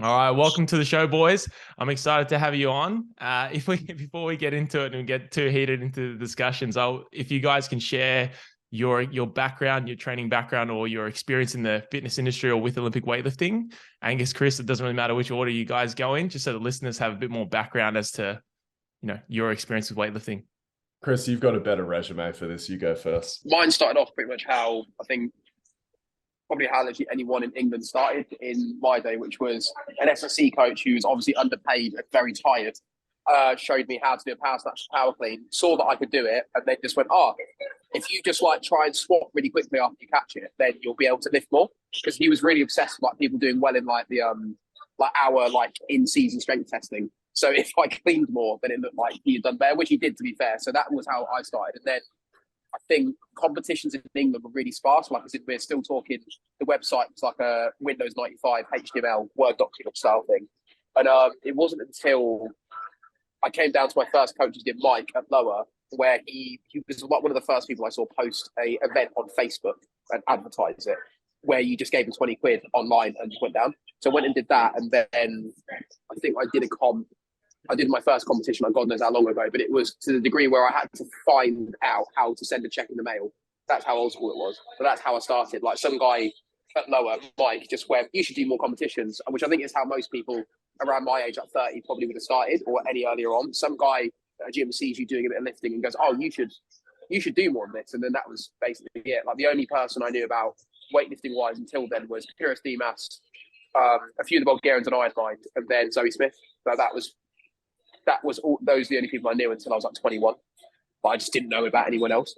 All right, welcome to the show, boys. I'm excited to have you on. Before we get into it and get too heated into the discussions, if you guys can share your background, your training background, or your experience in the fitness industry or with Olympic weightlifting. Angus, Khrys, it doesn't really matter which order you guys go in, just so the listeners have a bit more background as to your experience with weightlifting. Khrys, you've got a better resume for this. You go first. Mine started off pretty much how I think probably how literally anyone in England started in my day, which was an S&C coach who was obviously underpaid and very tired, showed me how to do a power snatch, power clean, saw that I could do it, and then just went, if you just like try and squat really quickly after you catch it, then you'll be able to lift more. Because he was really obsessed with like people doing well in like the our in-season strength testing. So if I cleaned more, then it looked like he had done better, which he did, to be fair. So that was how I started. And then I think competitions in England were really sparse. Like I said, we're still talking, the website was like a Windows 95 HTML Word document style thing. And it wasn't until I came down to my first coach's gym, Mike, at Lower, where he was like one of the first people I saw post a event on Facebook and advertise it, where you just gave him 20 quid online and went down. So I went and did that. And then I think I did a comp. I did my first competition, God knows how long ago, but it was to the degree where I had to find out how to send a check in the mail. That's how old school it was. But that's how I started. Like some guy at Lower, Mike, just went, you should do more competitions, which I think is how most people around my age, at 30, probably would have started, or any earlier on. Some guy at a gym sees you doing a bit of lifting and goes, you should do more of this. And then that was basically it. Like the only person I knew about weightlifting wise until then was Khyrs, a few of the Bulgarians and Ironmind, and then Zoe Smith. So that was all. Those are the only people I knew until I was like 21. But I just didn't know about anyone else.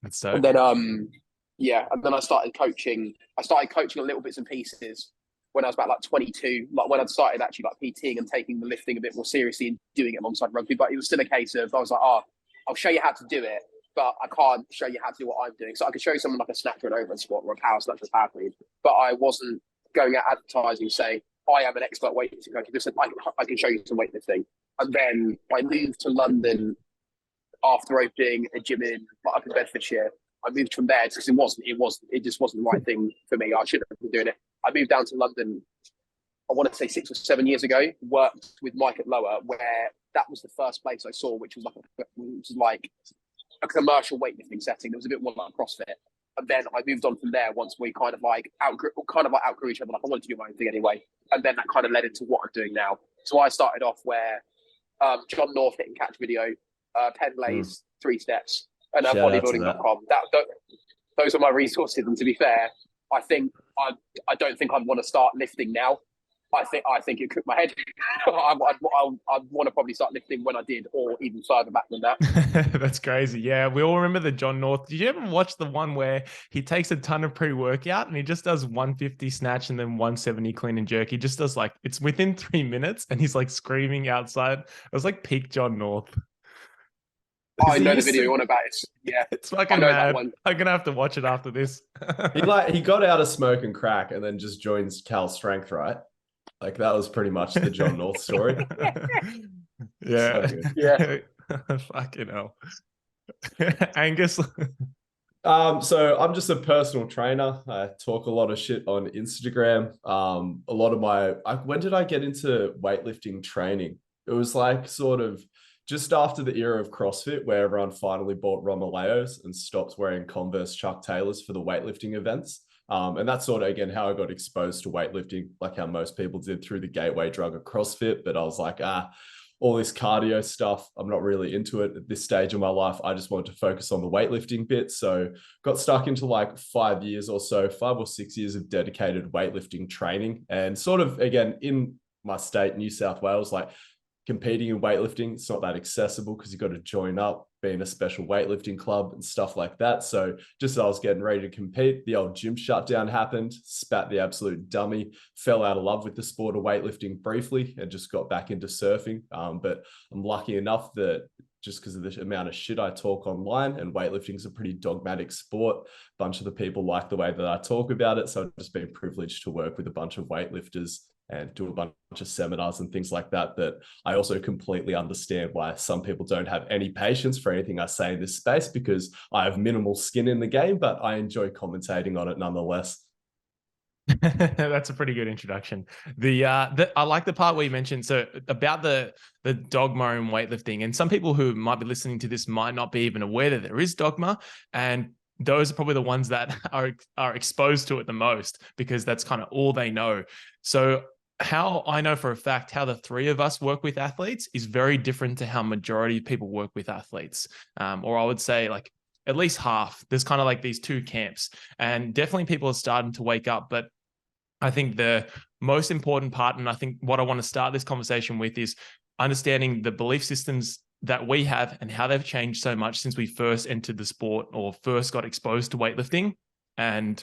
That's so. And then and then I started coaching. I started coaching on little bits and pieces when I was about like 22. Like when I'd started actually like PTing and taking the lifting a bit more seriously and doing it alongside rugby. But it was still a case of I was like, I'll show you how to do it, but I can't show you how to do what I'm doing. So I could show you someone like a snatch or an overhead squat or a power snatch or a power clean, but I wasn't going out advertising saying I am an expert weightlifting coach. I just said I can show you some weightlifting. And then I moved to London after opening a gym up in Bedfordshire. I moved from there because it just wasn't the right thing for me. I shouldn't have been doing it. I moved down to London, I want to say 6 or 7 years ago, worked with Mike at Lower, where that was the first place I saw, which was like a commercial weightlifting setting. There was a bit more like CrossFit. And then I moved on from there once we kind of outgrew each other. Like I wanted to do my own thing anyway. And then that kind of led into what I'm doing now. So I started off where John North hit and catch video, Penn Lays, 3 steps, and bodybuilding.com. Those are my resources. And to be fair, I don't think I'd want to start lifting now. I think it cooked my head. I'd want to probably start lifting when I did, or even further back than that. That's crazy. Yeah, we all remember the John North. Did you ever watch the one where he takes a ton of pre-workout and he just does 150 snatch and then 170 clean and jerk? He just does it's within 3 minutes and he's like screaming outside. It was like peak John North. I know the video you want about it. Yeah, it's fucking mad. I'm gonna have to watch it after this. he got out of smoke and crack and then just joins Cal Strength, right? Like that was pretty much the John North story. Yeah. So yeah. Fucking hell. Angus. So I'm just a personal trainer. I talk a lot of shit on Instagram. A lot of when did I get into weightlifting training? It was like sort of just after the era of CrossFit, where everyone finally bought Romaleos and stopped wearing Converse Chuck Taylors for the weightlifting events. And that's sort of, again, how I got exposed to weightlifting, like how most people did through the gateway drug of CrossFit. But I was like, all this cardio stuff, I'm not really into it at this stage of my life. I just wanted to focus on the weightlifting bit. So got stuck into like 5 years or so, 5 or 6 years of dedicated weightlifting training. And sort of, again, in my state, New South Wales, like competing in weightlifting, it's not that accessible because you've got to join up, be in a special weightlifting club and stuff like that. So just as I was getting ready to compete, the old gym shutdown happened, spat the absolute dummy, fell out of love with the sport of weightlifting briefly and just got back into surfing. But I'm lucky enough that just because of the amount of shit I talk online, and weightlifting is a pretty dogmatic sport, a bunch of the people like the way that I talk about it. So I've just been privileged to work with a bunch of weightlifters and do a bunch of seminars and things like that, that I also completely understand why some people don't have any patience for anything I say in this space, because I have minimal skin in the game, but I enjoy commentating on it nonetheless. That's a pretty good introduction. I like the part where you mentioned about the dogma in weightlifting, and some people who might be listening to this might not be even aware that there is dogma, and those are probably the ones that are exposed to it the most because that's kind of all they know. So how I know for a fact how the three of us work with athletes is very different to how majority of people work with athletes, or I would say like at least half. There's kind of like these two camps, and definitely people are starting to wake up. But I think the most important part, and I think what I want to start this conversation with, is understanding the belief systems that we have and how they've changed so much since we first entered the sport or first got exposed to weightlifting. And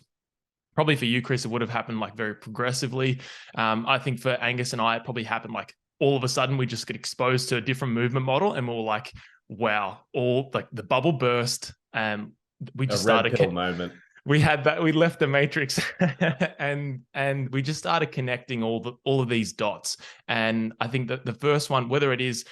probably for you, Khrys, it would have happened like very progressively. I think for Angus and I, it probably happened like all of a sudden we just get exposed to a different movement model, and we're like, wow, all like the bubble burst, and we just started. Moment. We had that. We left the matrix, and we just started connecting all of these dots. And I think that the first one, whether it is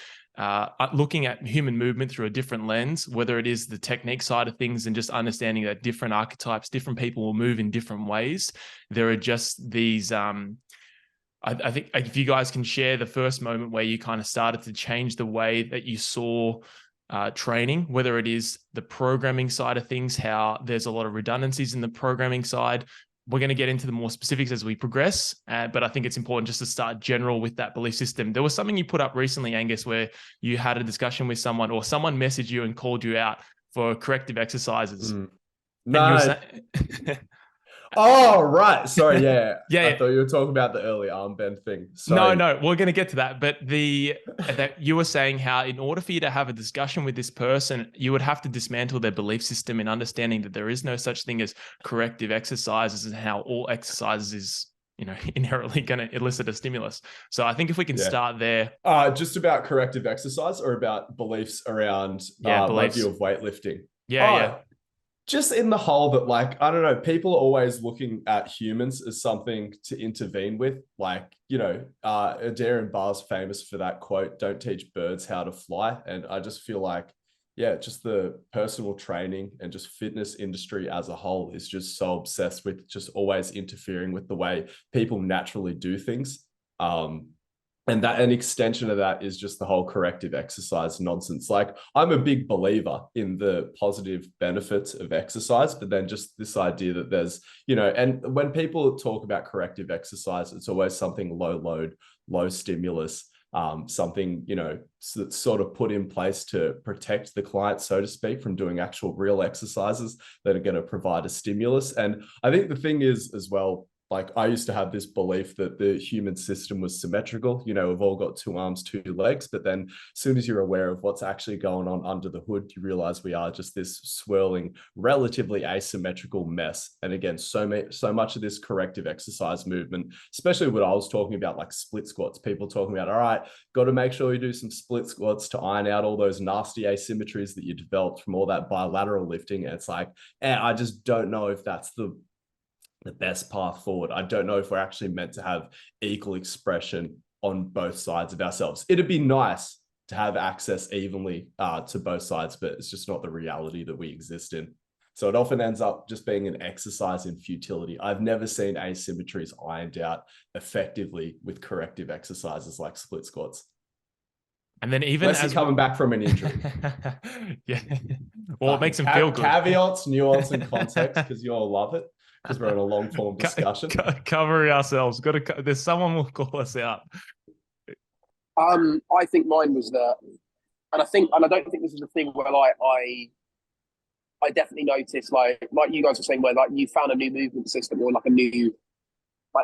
looking at human movement through a different lens, whether it is the technique side of things and just understanding that different archetypes, different people will move in different ways. There are just these. I think if you guys can share the first moment where you kind of started to change the way that you saw training, whether it is the programming side of things, how there's a lot of redundancies in the programming side. We're going to get into the more specifics as we progress, but I think it's important just to start general with that belief system. There was something you put up recently, Angus, where you had a discussion with someone, or someone messaged you and called you out for corrective exercises. No. Oh, right. Sorry. Yeah. Yeah. I thought you were talking about the early arm bend thing. Sorry. No, we're going to get to that. But that you were saying how in order for you to have a discussion with this person, you would have to dismantle their belief system in understanding that there is no such thing as corrective exercises, and how all exercises is, inherently going to elicit a stimulus. So I think if we can start there. Just about corrective exercise, or about beliefs around my view of weightlifting? Yeah. Just in the whole that, like, I don't know, people are always looking at humans as something to intervene with. Like, Adair and Barr's famous for that quote, "Don't teach birds how to fly." And I just feel like, just the personal training and just fitness industry as a whole is just so obsessed with just always interfering with the way people naturally do things. And that an extension of that is just the whole corrective exercise nonsense. Like, I'm a big believer in the positive benefits of exercise, but then just this idea that there's, and when people talk about corrective exercise, it's always something low load, low stimulus, something, that's sort of put in place to protect the client, so to speak, from doing actual real exercises that are going to provide a stimulus. And I think the thing is as well, like, I used to have this belief that the human system was symmetrical. We've all got 2 arms, 2 legs, but then as soon as you're aware of what's actually going on under the hood, you realize we are just this swirling, relatively asymmetrical mess. And again, so much of this corrective exercise movement, especially what I was talking about, like split squats, people talking about, all right, got to make sure you do some split squats to iron out all those nasty asymmetries that you developed from all that bilateral lifting. And it's like, I just don't know if that's the best path forward. I don't know if we're actually meant to have equal expression on both sides of ourselves. It'd be nice to have access evenly to both sides, but it's just not the reality that we exist in. So it often ends up just being an exercise in futility. I've never seen asymmetries ironed out effectively with corrective exercises like split squats. And then even as coming back from an injury. Well, it makes them feel good. Caveats, nuance, and context, because you all love it. Because we're in a long form discussion. Cover ourselves. There's someone will call us out. I think mine was that, and I don't think this is a thing where I definitely noticed, like you guys are saying, where like you found a new movement system, or like a new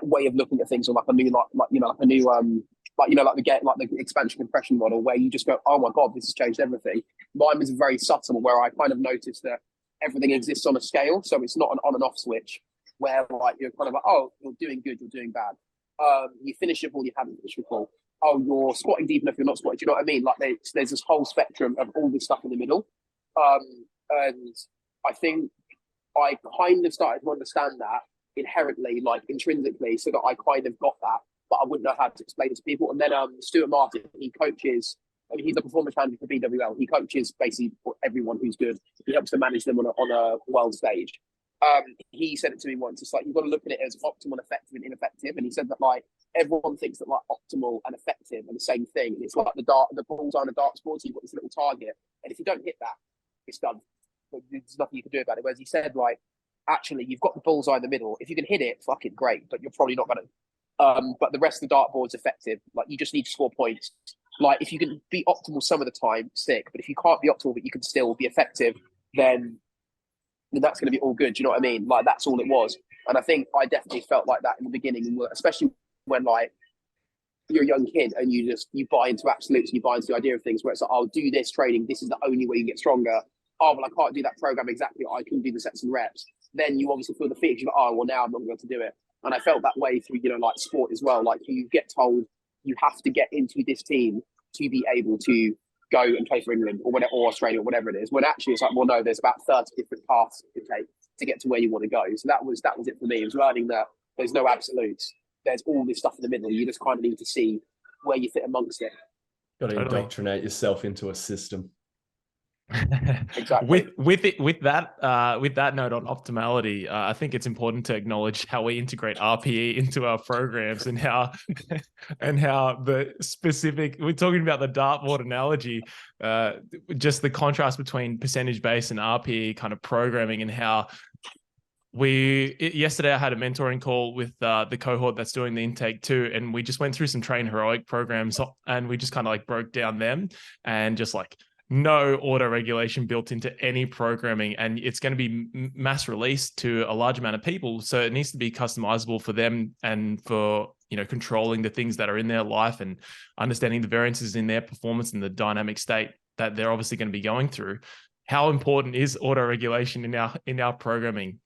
way of looking at things, or like a new the expansion compression model, where you just go, oh my god, this has changed everything. Mine was very subtle, where I kind of noticed that everything exists on a scale, so it's not an on and off switch where like you're kind of like, oh, you're doing good, you're doing bad. You finish your ball, you haven't finished your ball. Oh, you're squatting deep enough, you're not squatting. Do you know what I mean? Like there's this whole spectrum of all this stuff in the middle. And I think I kind of started to understand that inherently, like intrinsically, so that I kind of got that, but I wouldn't know how to explain it to people. And then Stuart Martin, he coaches. I mean, he's a performance manager for BWL. He coaches basically everyone who's good. He helps to manage them on a world stage. he said it to me once. It's like, you've got to look at it as optimal, effective, and ineffective. And he said that like everyone thinks that like optimal and effective are the same thing. And it's like the bullseye on a dartboard. So you've got this little target, and if you don't hit that, it's done. There's nothing you can do about it. Whereas he said like, actually, you've got the bullseye in the middle. If you can hit it, fucking great. But you're probably not going to. But the rest of the dartboard's effective. Like, you just need to score points. Like, if you can be optimal some of the time, sick. But if you can't be optimal, but you can still be effective, then that's going to be all good. Do you know what I mean? Like, that's all it was. And I think I definitely felt like that in the beginning, especially when like you're a young kid and you buy into absolutes and you buy into the idea of things where it's like, I'll do this training. This is the only way you get stronger. Oh, well, I can't do that program exactly. I can do the sets and reps. Then you obviously feel the fear. You're like, oh, well, now I'm not going to do it. And I felt that way through, like sport as well. Like, you get told you have to get into this team to be able to go and play for England or whatever, or Australia or whatever it is. When actually it's like, well, no, there's about 30 different paths you can take to get to where you want to go. So that was it for me. It was learning that there's no absolutes. There's all this stuff in the middle. You just kind of need to see where you fit amongst it. Got to indoctrinate yourself into a system. Exactly. With that note on optimality, I think it's important to acknowledge how we integrate RPE into our programs and how the specific, we're talking about the dartboard analogy, just the contrast between percentage based and RPE kind of programming, and how yesterday I had a mentoring call with the cohort that's doing the intake too, and we just went through some Train Heroic programs, and we just kind of like broke down them, and just like no auto regulation built into any programming, and it's going to be mass released to a large amount of people, so it needs to be customizable for them and for controlling the things that are in their life and understanding the variances in their performance and the dynamic state that they're obviously going to be going through. How important is auto regulation in our programming?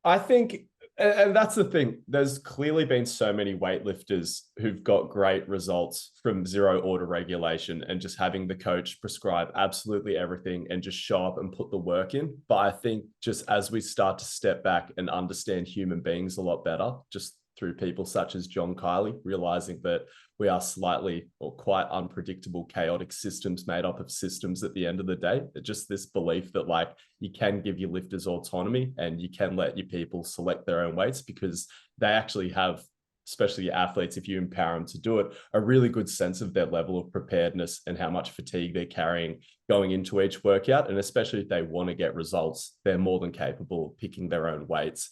I think, and that's the thing, there's clearly been so many weightlifters who've got great results from zero auto regulation and just having the coach prescribe absolutely everything and just show up and put the work in. But I think just as we start to step back and understand human beings a lot better, just through people such as John Kiley, realizing that we are slightly or quite unpredictable, chaotic systems made up of systems at the end of the day. Just this belief that like you can give your lifters autonomy and you can let your people select their own weights, because they actually have, especially your athletes, if you empower them to do it, a really good sense of their level of preparedness and how much fatigue they're carrying going into each workout. And especially if they want to get results, they're more than capable of picking their own weights.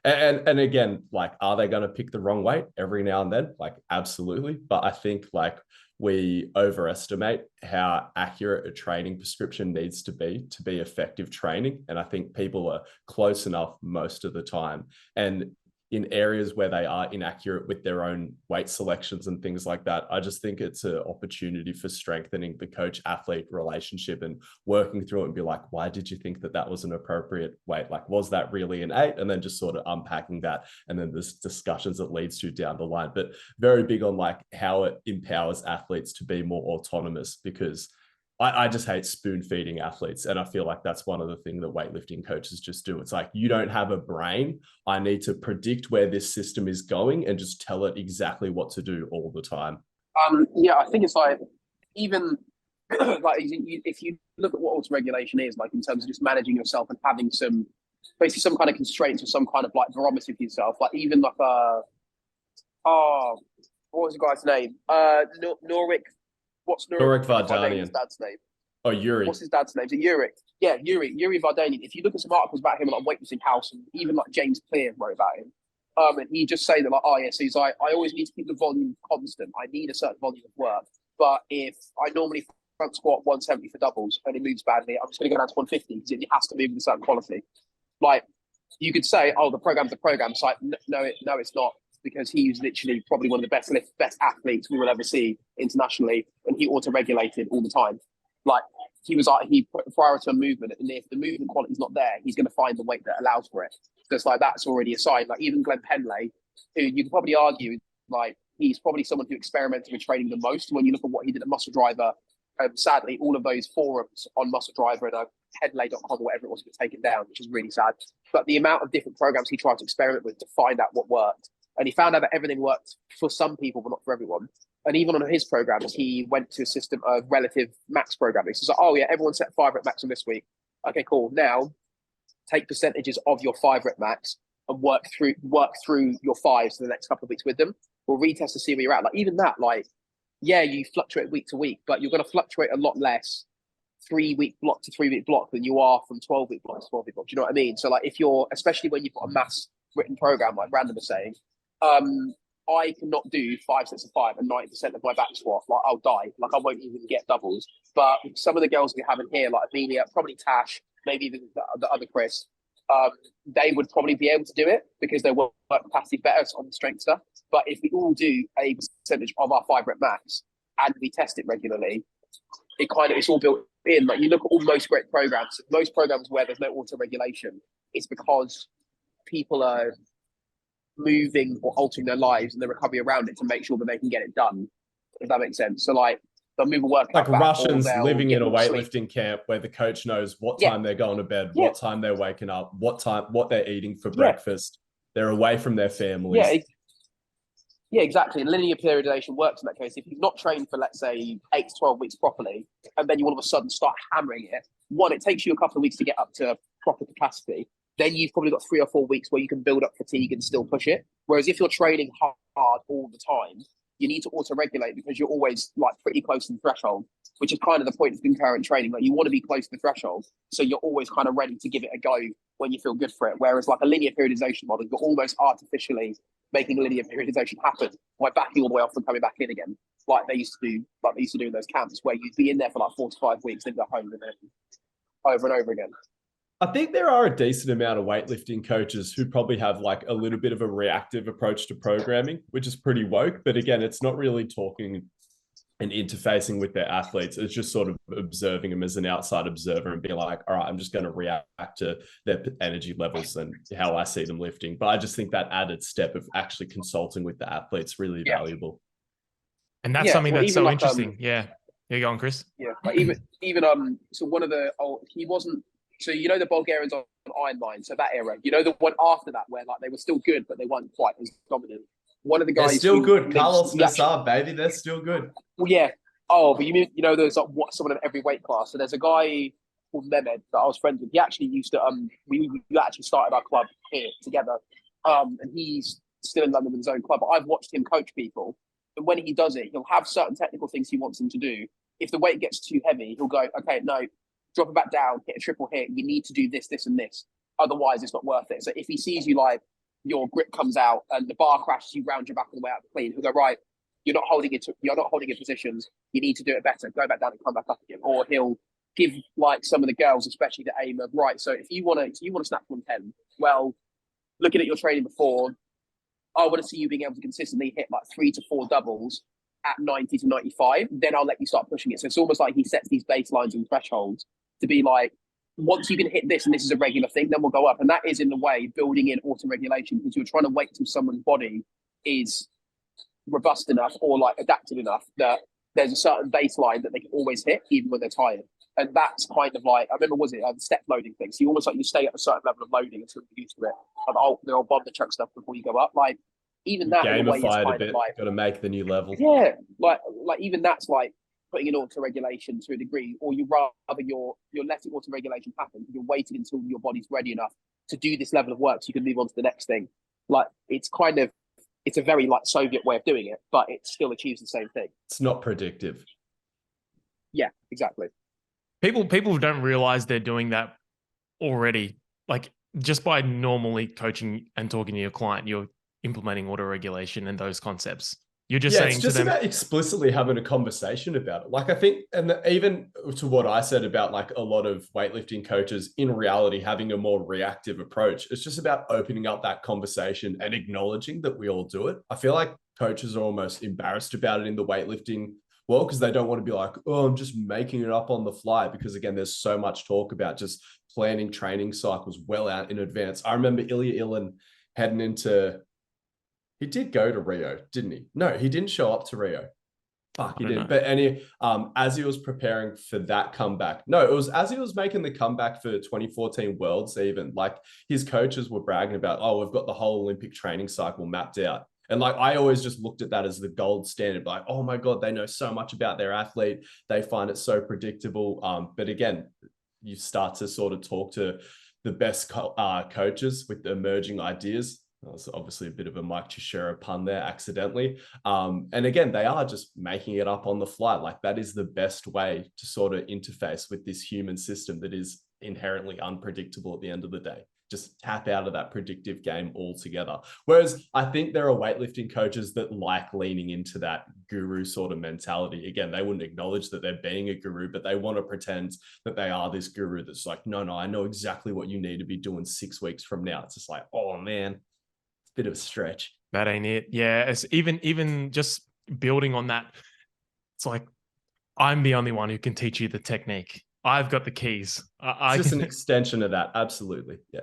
And again, like, are they going to pick the wrong weight every now and then? Like, absolutely. But I think like we overestimate how accurate a training prescription needs to be effective training. And I think people are close enough most of the time. And in areas where they are inaccurate with their own weight selections and things like that, I just think it's an opportunity for strengthening the coach-athlete relationship and working through it and be like, why did you think that was an appropriate weight? Like, was that really an 8? And then just sort of unpacking that. And then there's discussions it leads to down the line. But very big on like how it empowers athletes to be more autonomous, because I just hate spoon feeding athletes. And I feel like that's one of the things that weightlifting coaches just do. It's like, you don't have a brain. I need to predict where this system is going and just tell it exactly what to do all the time. Yeah, I think it's like, even like if you look at what auto regulation is, like in terms of just managing yourself and having basically some kind of constraints or some kind of like barometer for yourself, like even like what was the guy's name? Norik. What's Norik Vardanian? Dad's name? Oh, Yuri. What's his dad's name? Is it Yuri? Yeah, Yuri Vardanian. If you look at some articles about him, like Weightlifting House, and even like James Clear wrote about him, and he just say that like, oh yes, he's like, I always need to keep the volume constant. I need a certain volume of work, but if I normally front squat 170 for doubles and it moves badly, I'm just going to go down to 150 because it has to move with a certain quality. Like, you could say, oh, the program's the program. It's like, no, it's not. Because he's literally probably one of the best athletes we will ever see internationally, and he auto-regulated all the time. Like, he prior to a movement, and if the movement quality is not there, he's going to find the weight that allows for it. So it's like, that's already a sign. Like, even Glenn Penley, who you could probably argue, like, he's probably someone who experimented with training the most. When you look at what he did at Muscle Driver, sadly, all of those forums on Muscle Driver and Headlay.com or whatever it was, got taken down, which is really sad. But the amount of different programs he tried to experiment with to find out what worked. And he found out that everything worked for some people, but not for everyone. And even on his programs, he went to a system of relative max programming. So he's like, oh yeah, everyone set 5 rep max on this week. Okay, cool. Now, take percentages of your 5 rep max and work through your fives for the next couple of weeks with them. We'll retest to see where you're at. Like even that, like, yeah, you fluctuate week to week, but you're going to fluctuate a lot less 3-week block to 3-week block than you are from 12-week block to 12-week block. Do you know what I mean? So like if you're, especially when you've got a mass written program, like Brandon was saying, I cannot do 5 sets of 5 and 90% of my back squat. Like I'll die. Like I won't even get doubles. But some of the girls we have in here, like Amelia, probably Tash, maybe even the other Khrys, they would probably be able to do it because their work capacity better on the strength stuff. But if we all do a percentage of our 5 rep max and we test it regularly, it's all built in. Like you look at all most great programs, most programs where there's no auto regulation, it's because people are moving or altering their lives and their recovery around it to make sure that they can get it done. If that makes sense. So like they'll move a workout like Russians living in a weightlifting sleep camp where the coach knows what time they're going to bed, what time they're waking up, what they're eating for breakfast. They're away from their families. Yeah, exactly. And linear periodization works in that case. If you've not trained for, let's say, 8 to 12 weeks properly, and then you all of a sudden start hammering it, one, it takes you a couple of weeks to get up to proper capacity. Then you've probably got 3 or 4 weeks where you can build up fatigue and still push it. Whereas if you're training hard all the time, you need to auto-regulate because you're always like pretty close to the threshold, which is kind of the point of concurrent training. Like you want to be close to the threshold, so you're always kind of ready to give it a go when you feel good for it. Whereas like a linear periodization model, you're almost artificially making linear periodization happen by backing all the way off and coming back in again, like they used to do in those camps where you'd be in there for like 4 to 5 weeks, then go home and then over and over again. I think there are a decent amount of weightlifting coaches who probably have like a little bit of a reactive approach to programming, which is pretty woke. But again, it's not really talking and interfacing with their athletes. It's just sort of observing them as an outside observer and being like, all right, I'm just going to react to their energy levels and how I see them lifting. But I just think that added step of actually consulting with the athletes really valuable. And that's something that's so interesting. Yeah. You're going, Khrys? Yeah. Like so one of the, he wasn't, so you know the Bulgarians on Iron Mine, so that era, you know the one after that where like they were still good, but they weren't quite as dominant. One of the guys, they're still good. Carlos Nassar, baby, they're still good. Well, yeah. Oh, but you know there's like someone in every weight class. So there's a guy called Mehmed that I was friends with. He actually used to we actually started our club here together. And he's still in London with his own club. But I've watched him coach people, and when he does it, he'll have certain technical things he wants them to do. If the weight gets too heavy, he'll go, okay, no, drop it back down, hit a triple hit. You need to do this, this, and this. Otherwise, it's not worth it. So if he sees you like your grip comes out and the bar crashes you round your back on the way out clean, he'll go, right, you're not holding in positions. You need to do it better. Go back down and come back up again. Or he'll give like some of the girls, especially the aim of, right, so if you want to snap from 10, well, looking at your training before, I want to see you being able to consistently hit like 3 to 4 doubles at 90 to 95. Then I'll let you start pushing it. So it's almost like he sets these baselines and thresholds to be like, once you can hit this and this is a regular thing, then we'll go up. And that is in the way building in auto-regulation, because you're trying to wait till someone's body is robust enough or like adapted enough that there's a certain baseline that they can always hit even when they're tired. And that's kind of like, I remember, the step loading thing. So you almost like you stay at a certain level of loading until you're used to it. And they'll bomb the chuck stuff before you go up. Like even that in a way is kind of like, got to make the new level. Yeah, like even that's like putting in auto-regulation to a degree, or you rather you're letting auto-regulation happen. You're waiting until your body's ready enough to do this level of work so you can move on to the next thing. Like it's a very like Soviet way of doing it, but it still achieves the same thing. It's not predictive. Yeah, exactly. People don't realize they're doing that already. Like just by normally coaching and talking to your client, you're implementing auto-regulation and those concepts. You're just saying it's just about explicitly having a conversation about it. Like I think, and even to what I said about like a lot of weightlifting coaches in reality having a more reactive approach, it's just about opening up that conversation and acknowledging that we all do it. I feel like coaches are almost embarrassed about it in the weightlifting world because they don't want to be like, oh, I'm just making it up on the fly. Because again, there's so much talk about just planning training cycles well out in advance. I remember Ilya Ilin heading into... He did go to Rio, didn't he? No, he didn't show up to Rio. Fuck, he didn't. But as he was preparing for that comeback, no, it was as he was making the comeback for 2014 Worlds even, like his coaches were bragging about, oh, we've got the whole Olympic training cycle mapped out. And like, I always just looked at that as the gold standard, like, oh my God, they know so much about their athlete. They find it so predictable. But again, you start to sort of talk to the best coaches with the emerging ideas. That's obviously a bit of a Mike Teixeira pun there accidentally. And again, they are just making it up on the fly. Like that is the best way to sort of interface with this human system that is inherently unpredictable at the end of the day. Just tap out of that predictive game altogether. Whereas I think there are weightlifting coaches that like leaning into that guru sort of mentality. Again, they wouldn't acknowledge that they're being a guru, but they want to pretend that they are this guru that's like, no, I know exactly what you need to be doing 6 weeks from now. It's just like, oh man, bit of a stretch. That ain't it. Yeah. It's even just building on that. It's like, I'm the only one who can teach you the technique. I've got the keys. It's just an extension of that. Absolutely. Yeah.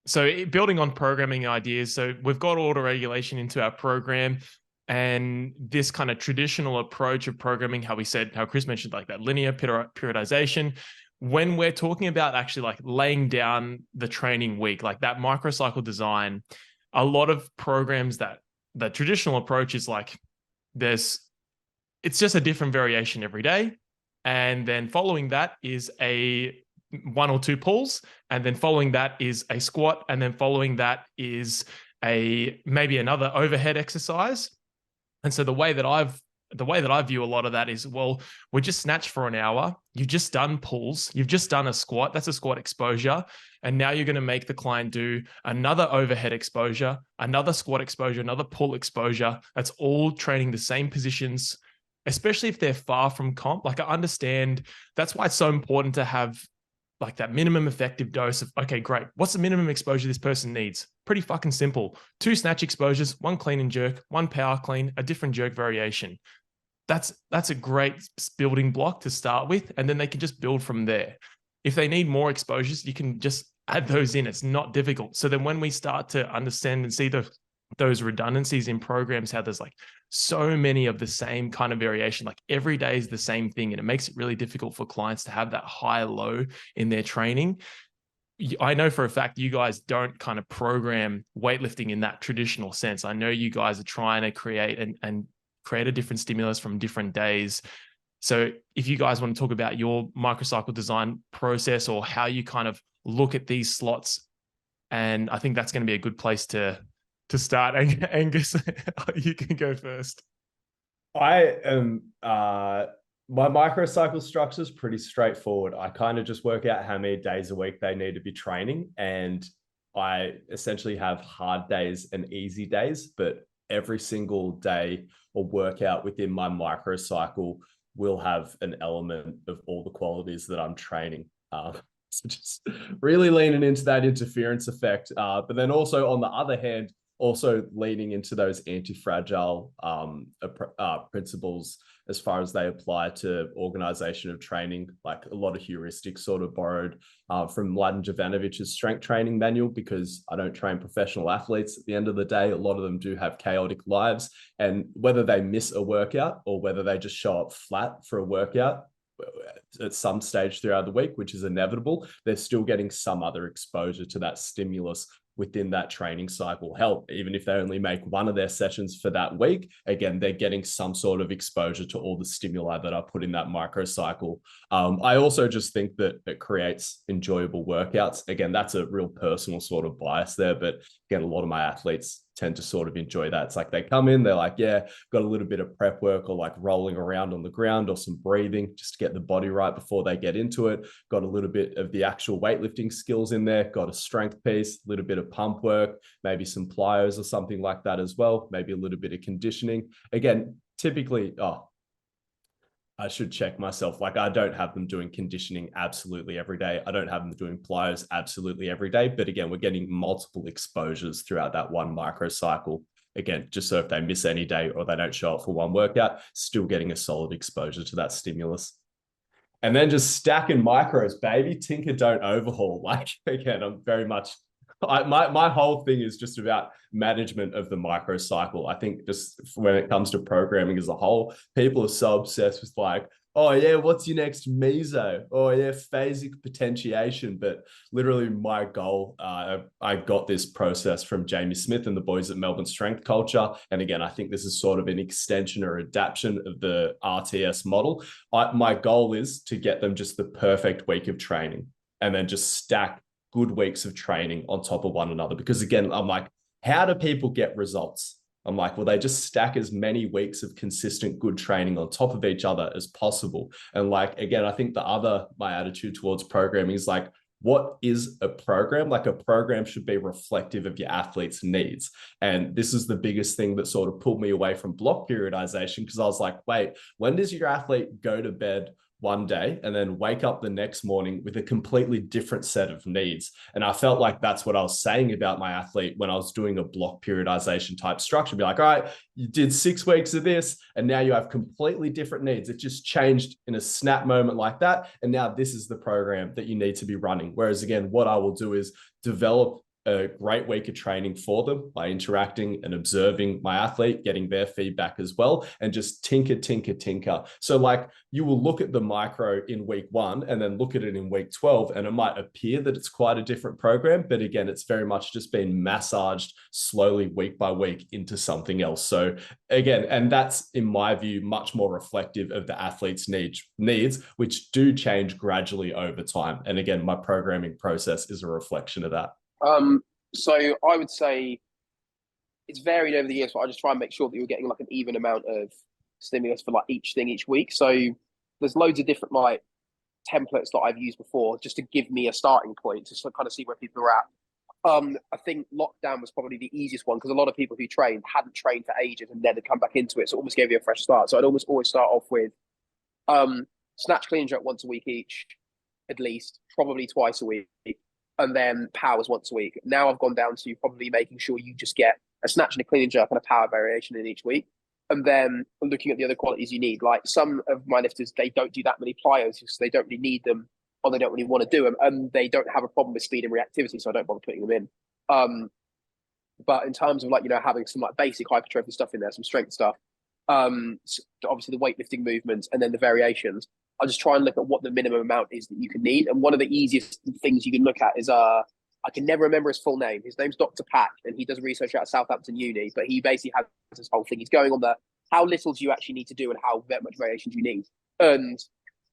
So building on programming ideas. So we've got auto regulation into our program, and this kind of traditional approach of programming, how Khrys mentioned, like that linear periodization. When we're talking about actually like laying down the training week, like that microcycle design, a lot of programs that the traditional approach is like it's just a different variation every day. And then following that is a 1 or 2 pulls. And then following that is a squat. And then following that is maybe another overhead exercise. And so the way that I view a lot of that is, well, we just snatched for an hour. You've just done pulls. You've just done a squat. That's a squat exposure. And now you're going to make the client do another overhead exposure, another squat exposure, another pull exposure. That's all training the same positions, especially if they're far from comp. Like I understand that's why it's so important to have like that minimum effective dose of, okay, great. What's the minimum exposure this person needs? Pretty fucking simple. 2 snatch exposures, 1 clean and jerk, 1 power clean, a different jerk variation. That's a great building block to start with. And then they can just build from there. If they need more exposures, you can just add those in. It's not difficult. So then when we start to understand and see those redundancies in programs, how there's like so many of the same kind of variation, like every day is the same thing. And it makes it really difficult for clients to have that high-low in their training. I know for a fact you guys don't kind of program weightlifting in that traditional sense. I know you guys are trying to create and create a different stimulus from different days. So if you guys want to talk about your microcycle design process or how you kind of look at these slots, and I think that's going to be a good place to start. Angus, you can go first. I am my microcycle structure is pretty straightforward. I kind of just work out how many days a week they need to be training, and I essentially have hard days and easy days, but every single day or workout within my microcycle will have an element of all the qualities that I'm training. So just really leaning into that interference effect. But then also on the other hand, also leaning into those anti-fragile principles as far as they apply to organization of training, like a lot of heuristics sort of borrowed from Mladen Jovanovich's strength training manual, because I don't train professional athletes. At the end of the day, a lot of them do have chaotic lives, and whether they miss a workout or whether they just show up flat for a workout at some stage throughout the week, which is inevitable, they're still getting some other exposure to that stimulus within that training cycle. Hell, even if they only make one of their sessions for that week, again, they're getting some sort of exposure to all the stimuli that I put in that microcycle. I also just think that it creates enjoyable workouts. Again, that's a real personal sort of bias there, but again, a lot of my athletes tend to sort of enjoy that. It's like they come in, they're like, yeah, got a little bit of prep work or like rolling around on the ground or some breathing just to get the body right before they get into it. Got a little bit of the actual weightlifting skills in there, got a strength piece, a little bit of pump work, maybe some plyos or something like that as well, maybe a little bit of conditioning. Again, typically, I should check myself. Like I don't have them doing conditioning absolutely every day. I don't have them doing plyos absolutely every day. But again, we're getting multiple exposures throughout that one microcycle. Again, just so if they miss any day or they don't show up for one workout, still getting a solid exposure to that stimulus. And then just stacking micros, baby. Tinker, don't overhaul. Like again, I'm very much my whole thing is just about management of the microcycle. I think just when it comes to programming as a whole, people are so obsessed with like, oh yeah, what's your next meso? Oh yeah, phasic potentiation. But literally my goal, I got this process from Jamie Smith and the boys at Melbourne Strength Culture. And again, I think this is sort of an extension or adaptation of the RTS model. My goal is to get them just the perfect week of training. and then just stack good weeks of training on top of one another. Because again, I'm like, how do people get results? I'm like, well, they just stack as many weeks of consistent good training on top of each other as possible. And like, again, I think my attitude towards programming is like, what is a program? Like, a program should be reflective of your athlete's needs. And this is the biggest thing that sort of pulled me away from block periodization, because I was like, wait, when does your athlete go to bed one day and then wake up the next morning with a completely different set of needs? And I felt like that's what I was saying about my athlete when I was doing a block periodization type structure. Be like, all right, you did 6 weeks of this, and now you have completely different needs. It just changed in a snap moment like that. And now this is the program that you need to be running. Whereas again, what I will do is develop a great week of training for them by interacting and observing my athlete, getting their feedback as well, and just tinker. So like, you will look at the micro in week 1 and then look at it in week 12, and it might appear that it's quite a different program, but again, it's very much just been massaged slowly week by week into something else. So again, and that's, in my view, much more reflective of the athlete's needs, which do change gradually over time. And again, my programming process is a reflection of that. So I would say it's varied over the years, but I just try and make sure that you're getting like an even amount of stimulus for like each thing each week. So there's loads of different like templates that I've used before just to give me a starting point to kind of see where people are at. I think lockdown was probably the easiest one, because a lot of people who trained hadn't trained for ages and then had come back into it, so it almost gave you a fresh start. So I'd almost always start off with snatch, clean and jerk once a week each, at least, probably twice a week, and then powers once a week. Now I've gone down to probably making sure you just get a snatch and a clean and jerk and a power variation in each week. And then looking at the other qualities you need. Like, some of my lifters, they don't do that many plyos because they don't really need them, or they don't really want to do them, and they don't have a problem with speed and reactivity, so I don't bother putting them in. But in terms of like, you know, having some like basic hypertrophy stuff in there, some strength stuff, obviously the weightlifting movements and then the variations, I just try and look at what the minimum amount is that you can need. And one of the easiest things you can look at is I can never remember his full name. His name's Dr. Pack, and he does research out of Southampton Uni, but he basically has this whole thing. He's going on the how little do you actually need to do and how much variation do you need. And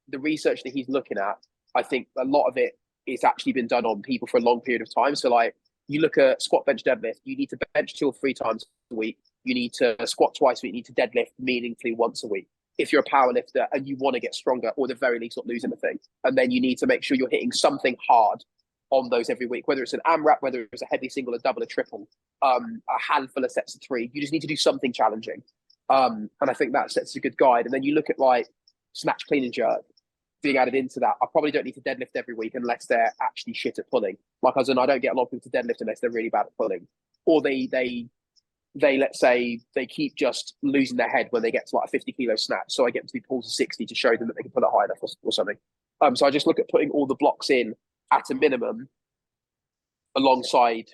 the research that he's looking at, I think a lot of it is actually been done on people for a long period of time. So like, you look at squat, bench, deadlift, you need to bench 2 or 3 times a week. You need to squat twice a week. You need to deadlift meaningfully once a week if you're a power lifter and you want to get stronger, or at the very least not lose anything. And then you need to make sure you're hitting something hard on those every week, whether it's an AMRAP, whether it's a heavy single, a double, a triple, a handful of sets of 3. You just need to do something challenging. And I think that sets a good guide. And then you look at like snatch, clean and jerk being added into that. I probably don't need to deadlift every week unless they're actually shit at pulling. Like, as in, I don't get a lot of people to deadlift unless they're really bad at pulling, or they let's say they keep just losing their head when they get to like a 50 kilo snatch. So I get them to be pulled to 60 to show them that they can pull it high enough or something. So I just look at putting all the blocks in at a minimum alongside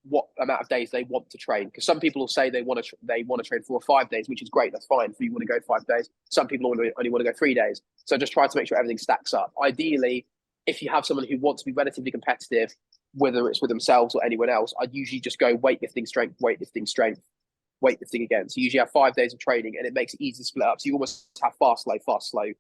what amount of days they want to train. Because some people will say they want to train 4 or 5 days, which is great. That's fine. If you want to go 5 days, some people only want to go 3 days. So just try to make sure everything stacks up. Ideally, if you have someone who wants to be relatively competitive, whether it's with themselves or anyone else, I'd usually just go weightlifting, strength, weightlifting, strength, weightlifting again. So you usually have 5 days of training, and it makes it easy to split up. So you almost have fast, slow, fast, slow,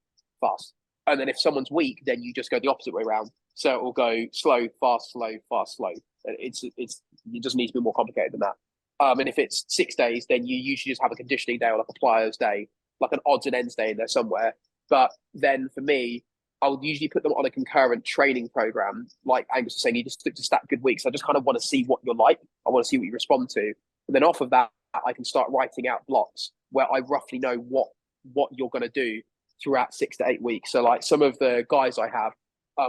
fast. And then if someone's weak, then you just go the opposite way around. So it will go slow, fast, slow, fast, slow. It doesn't need to be more complicated than that. And if it's 6 days, then you usually just have a conditioning day or like a plyos day, like an odds and ends day in there somewhere. But then for me, I would usually put them on a concurrent training program. Like Angus was saying, you just to stack good weeks. I just kind of want to see what you're like. I want to see what you respond to. And then off of that, I can start writing out blocks where I roughly know what you're going to do throughout 6 to 8 weeks. So like some of the guys I have,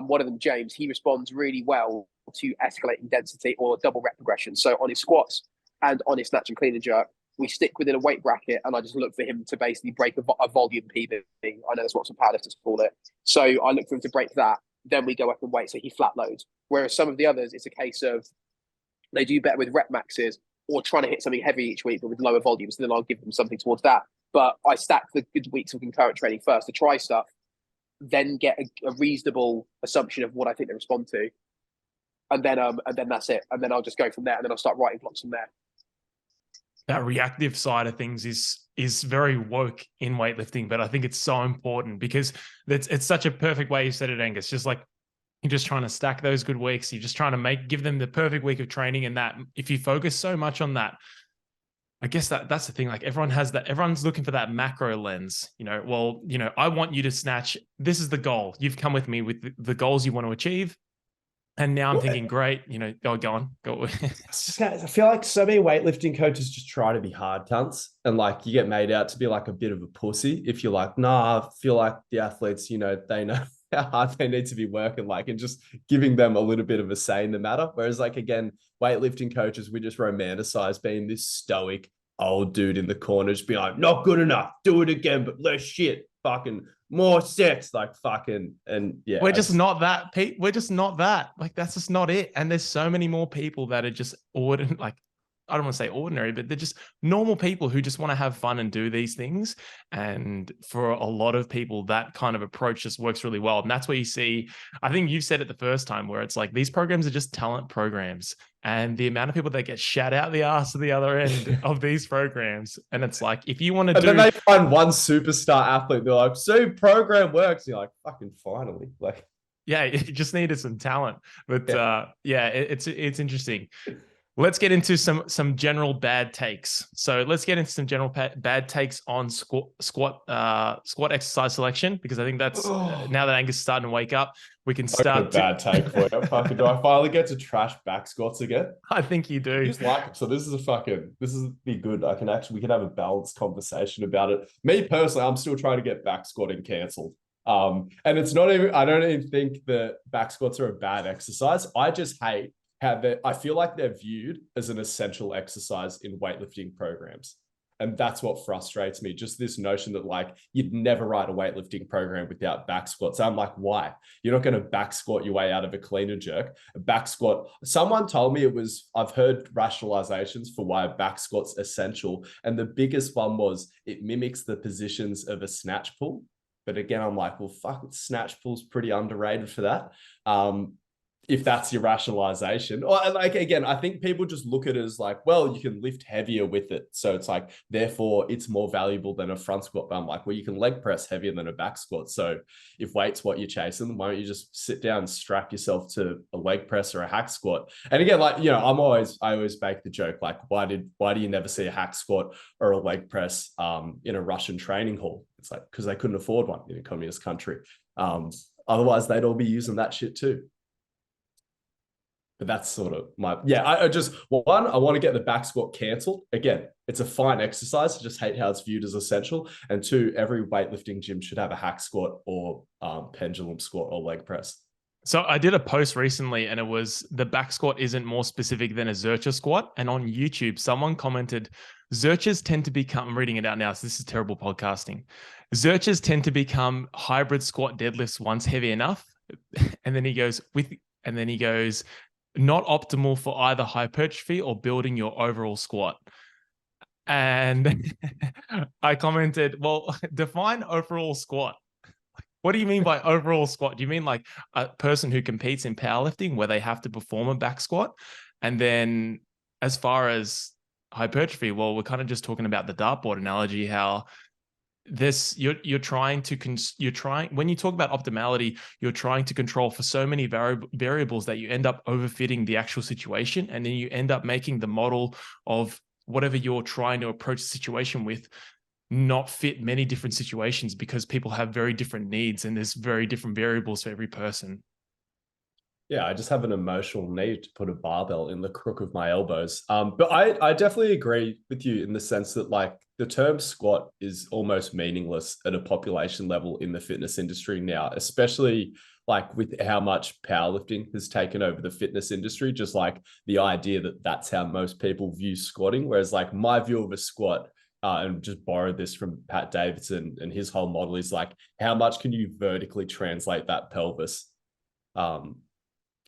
one of them, James, he responds really well to escalating density or double rep progression. So on his squats and on his snatch and clean and jerk, we stick within a weight bracket, and I just look for him to basically break a volume PB. I know that's what some powerlifters call it. So I look for him to break that. Then we go up in weight, so he flat loads. Whereas some of the others, it's a case of they do better with rep maxes or trying to hit something heavy each week, but with lower volumes. So then I'll give them something towards that. But I stack the good weeks of concurrent training first to try stuff, then get a reasonable assumption of what I think they respond to, and then that's it. And then I'll just go from there, and then I'll start writing blocks from there. That reactive side of things is very woke in weightlifting, but I think it's so important because it's such a perfect way you said it, Angus. Just like You're just trying to stack those good weeks. You're just trying to give them the perfect week of training. And that if you focus so much on that, I guess that's the thing. Like everyone has that, everyone's looking for that macro lens, well, I want you to snatch, this is the goal. You've come with me with the goals you want to achieve. And now I'm thinking, great, go on. I feel like so many weightlifting coaches just try to be hard cunts, and like you get made out to be like a bit of a pussy if you're like, nah, I feel like the athletes, they know how hard they need to be working, like, and just giving them a little bit of a say in the matter. Whereas like, again, weightlifting coaches, we just romanticize being this stoic old dude in the corner, just be like, not good enough, do it again, but less shit, fucking more sets, like fucking, and yeah. We're just not that, Pete. We're just not that. Like, that's just not it. And there's so many more people that are just ordinary, like, I don't want to say ordinary, but they're just normal people who just want to have fun and do these things. And for a lot of people, that kind of approach just works really well. And that's where you see, I think you said it the first time, where it's like, these programs are just talent programs. And the amount of people that get shat out the ass at the other end of these programs. And it's like, if you want to then they find one superstar athlete, they're like, so program works. You're like, fucking finally. Like, yeah, you just needed some talent. But it's interesting. Let's get into some general bad takes. So let's get into some general bad takes on squat exercise selection, because I think that's now that Angus is starting to wake up, we can start. Bad take for you. Fucking, do I finally get to trash back squats again? I think you do. Just like, so this is be good. We can have a balanced conversation about it. Me personally, I'm still trying to get back squatting cancelled. And it's not even, I don't even think that back squats are a bad exercise. I just hate how I feel like they're viewed as an essential exercise in weightlifting programs. And that's what frustrates me. Just this notion that like, you'd never write a weightlifting program without back squats. I'm like, why? You're not going to back squat your way out of a clean and jerk. A back squat, someone told me I've heard rationalizations for why a back squat's essential. And the biggest one was it mimics the positions of a snatch pull. But again, I'm like, well, fuck, snatch pull's pretty underrated for that. If that's your rationalization. Or like, again, I think people just look at it as like, well, you can lift heavier with it. So it's like, therefore it's more valuable than a front squat. But I'm like, well, you can leg press heavier than a back squat. So if weight's what you're chasing, why don't you just sit down and strap yourself to a leg press or a hack squat? And again, like, I always make the joke, like, why do you never see a hack squat or a leg press in a Russian training hall? It's like, because they couldn't afford one in a communist country. Otherwise they'd all be using that shit too. But that's sort of I want to get the back squat cancelled. Again, it's a fine exercise. I just hate how it's viewed as essential. And two, every weightlifting gym should have a hack squat or pendulum squat or leg press. So I did a post recently, and it was the back squat isn't more specific than a Zercher squat. And on YouTube, someone commented, Zerchers tend to become, I'm reading it out now, so this is terrible podcasting. Zerchers tend to become hybrid squat deadlifts once heavy enough. And then he goes, not optimal for either hypertrophy or building your overall squat. And I commented, well, define overall squat. What do you mean by overall squat? Do you mean like a person who competes in powerlifting where they have to perform a back squat? And then as far as hypertrophy, well, we're kind of just talking about the dartboard analogy, how when you talk about optimality, you're trying to control for so many variables that you end up overfitting the actual situation, and then you end up making the model of whatever you're trying to approach the situation with not fit many different situations, because people have very different needs and there's very different variables for every person. Yeah, I just have an emotional need to put a barbell in the crook of my elbows. But I definitely agree with you in the sense that like the term squat is almost meaningless at a population level in the fitness industry now, especially like with how much powerlifting has taken over the fitness industry, just like the idea that that's how most people view squatting. Whereas like my view of a squat, and just borrowed this from Pat Davidson, and his whole model is like, how much can you vertically translate that pelvis?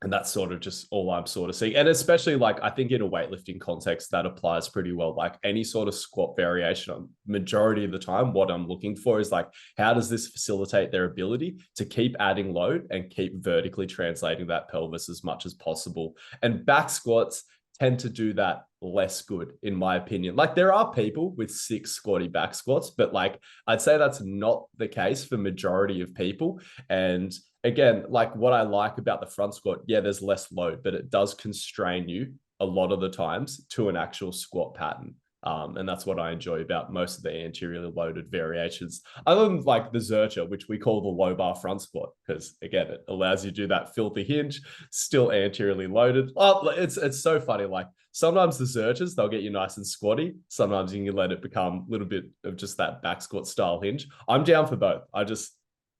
And that's sort of just all I'm sort of seeing. And especially like, I think in a weightlifting context, that applies pretty well. Like any sort of squat variation, majority of the time, what I'm looking for is like, how does this facilitate their ability to keep adding load and keep vertically translating that pelvis as much as possible? And back squats tend to do that less good, in my opinion. Like there are people with 6 squatty back squats, but like I'd say that's not the case for majority of people. And again, like what I like about the front squat, yeah, there's less load, but it does constrain you a lot of the times to an actual squat pattern. And that's what I enjoy about most of the anteriorly loaded variations, other than like the Zercher, which we call the low bar front squat, because again, it allows you to do that filthy hinge, still anteriorly loaded. Oh, it's so funny. Like sometimes the Zerchers, they'll get you nice and squatty. Sometimes you can let it become a little bit of just that back squat style hinge. I'm down for both.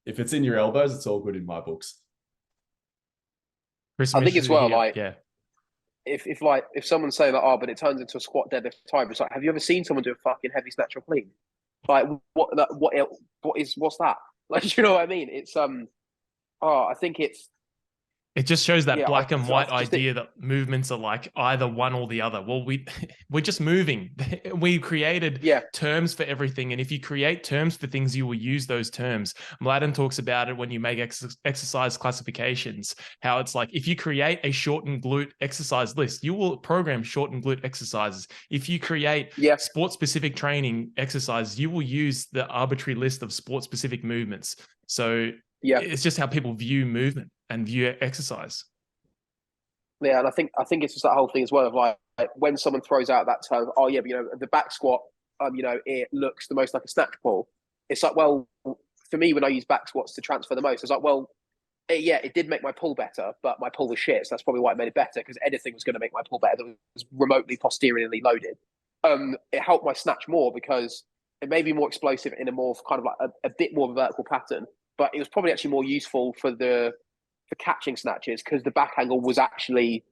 If it's in your elbows, it's all good in my books. Khrys, I think as well, like, yeah. If someone's saying like, oh, but it turns into a squat deadlift time, it's like, have you ever seen someone do a fucking heavy snatch or clean? Like, what's that? Like, you know what I mean? It's I think It just shows that black and white just idea that movements are like either one or the other. Well, we're just moving. We created terms for everything. And if you create terms for things, you will use those terms. Mladen talks about it when you make exercise classifications, how it's like, if you create a shortened glute exercise list, you will program shortened glute exercises. If you create sport-specific training exercises, you will use the arbitrary list of sport-specific movements. So it's just how people view movement and view exercise. Yeah, and I think it's just that whole thing as well of like when someone throws out that term, oh yeah, but, you know, the back squat, you know, it looks the most like a snatch pull. It's like, well, for me, when I use back squats to transfer the most, it's like, well, it did make my pull better, but my pull was shit. So that's probably why it made it better, because anything was going to make my pull better that was remotely posteriorly loaded. It helped my snatch more because it made me more explosive in a more kind of like a bit more of a vertical pattern. But it was probably actually more useful for catching snatches because the back angle was actually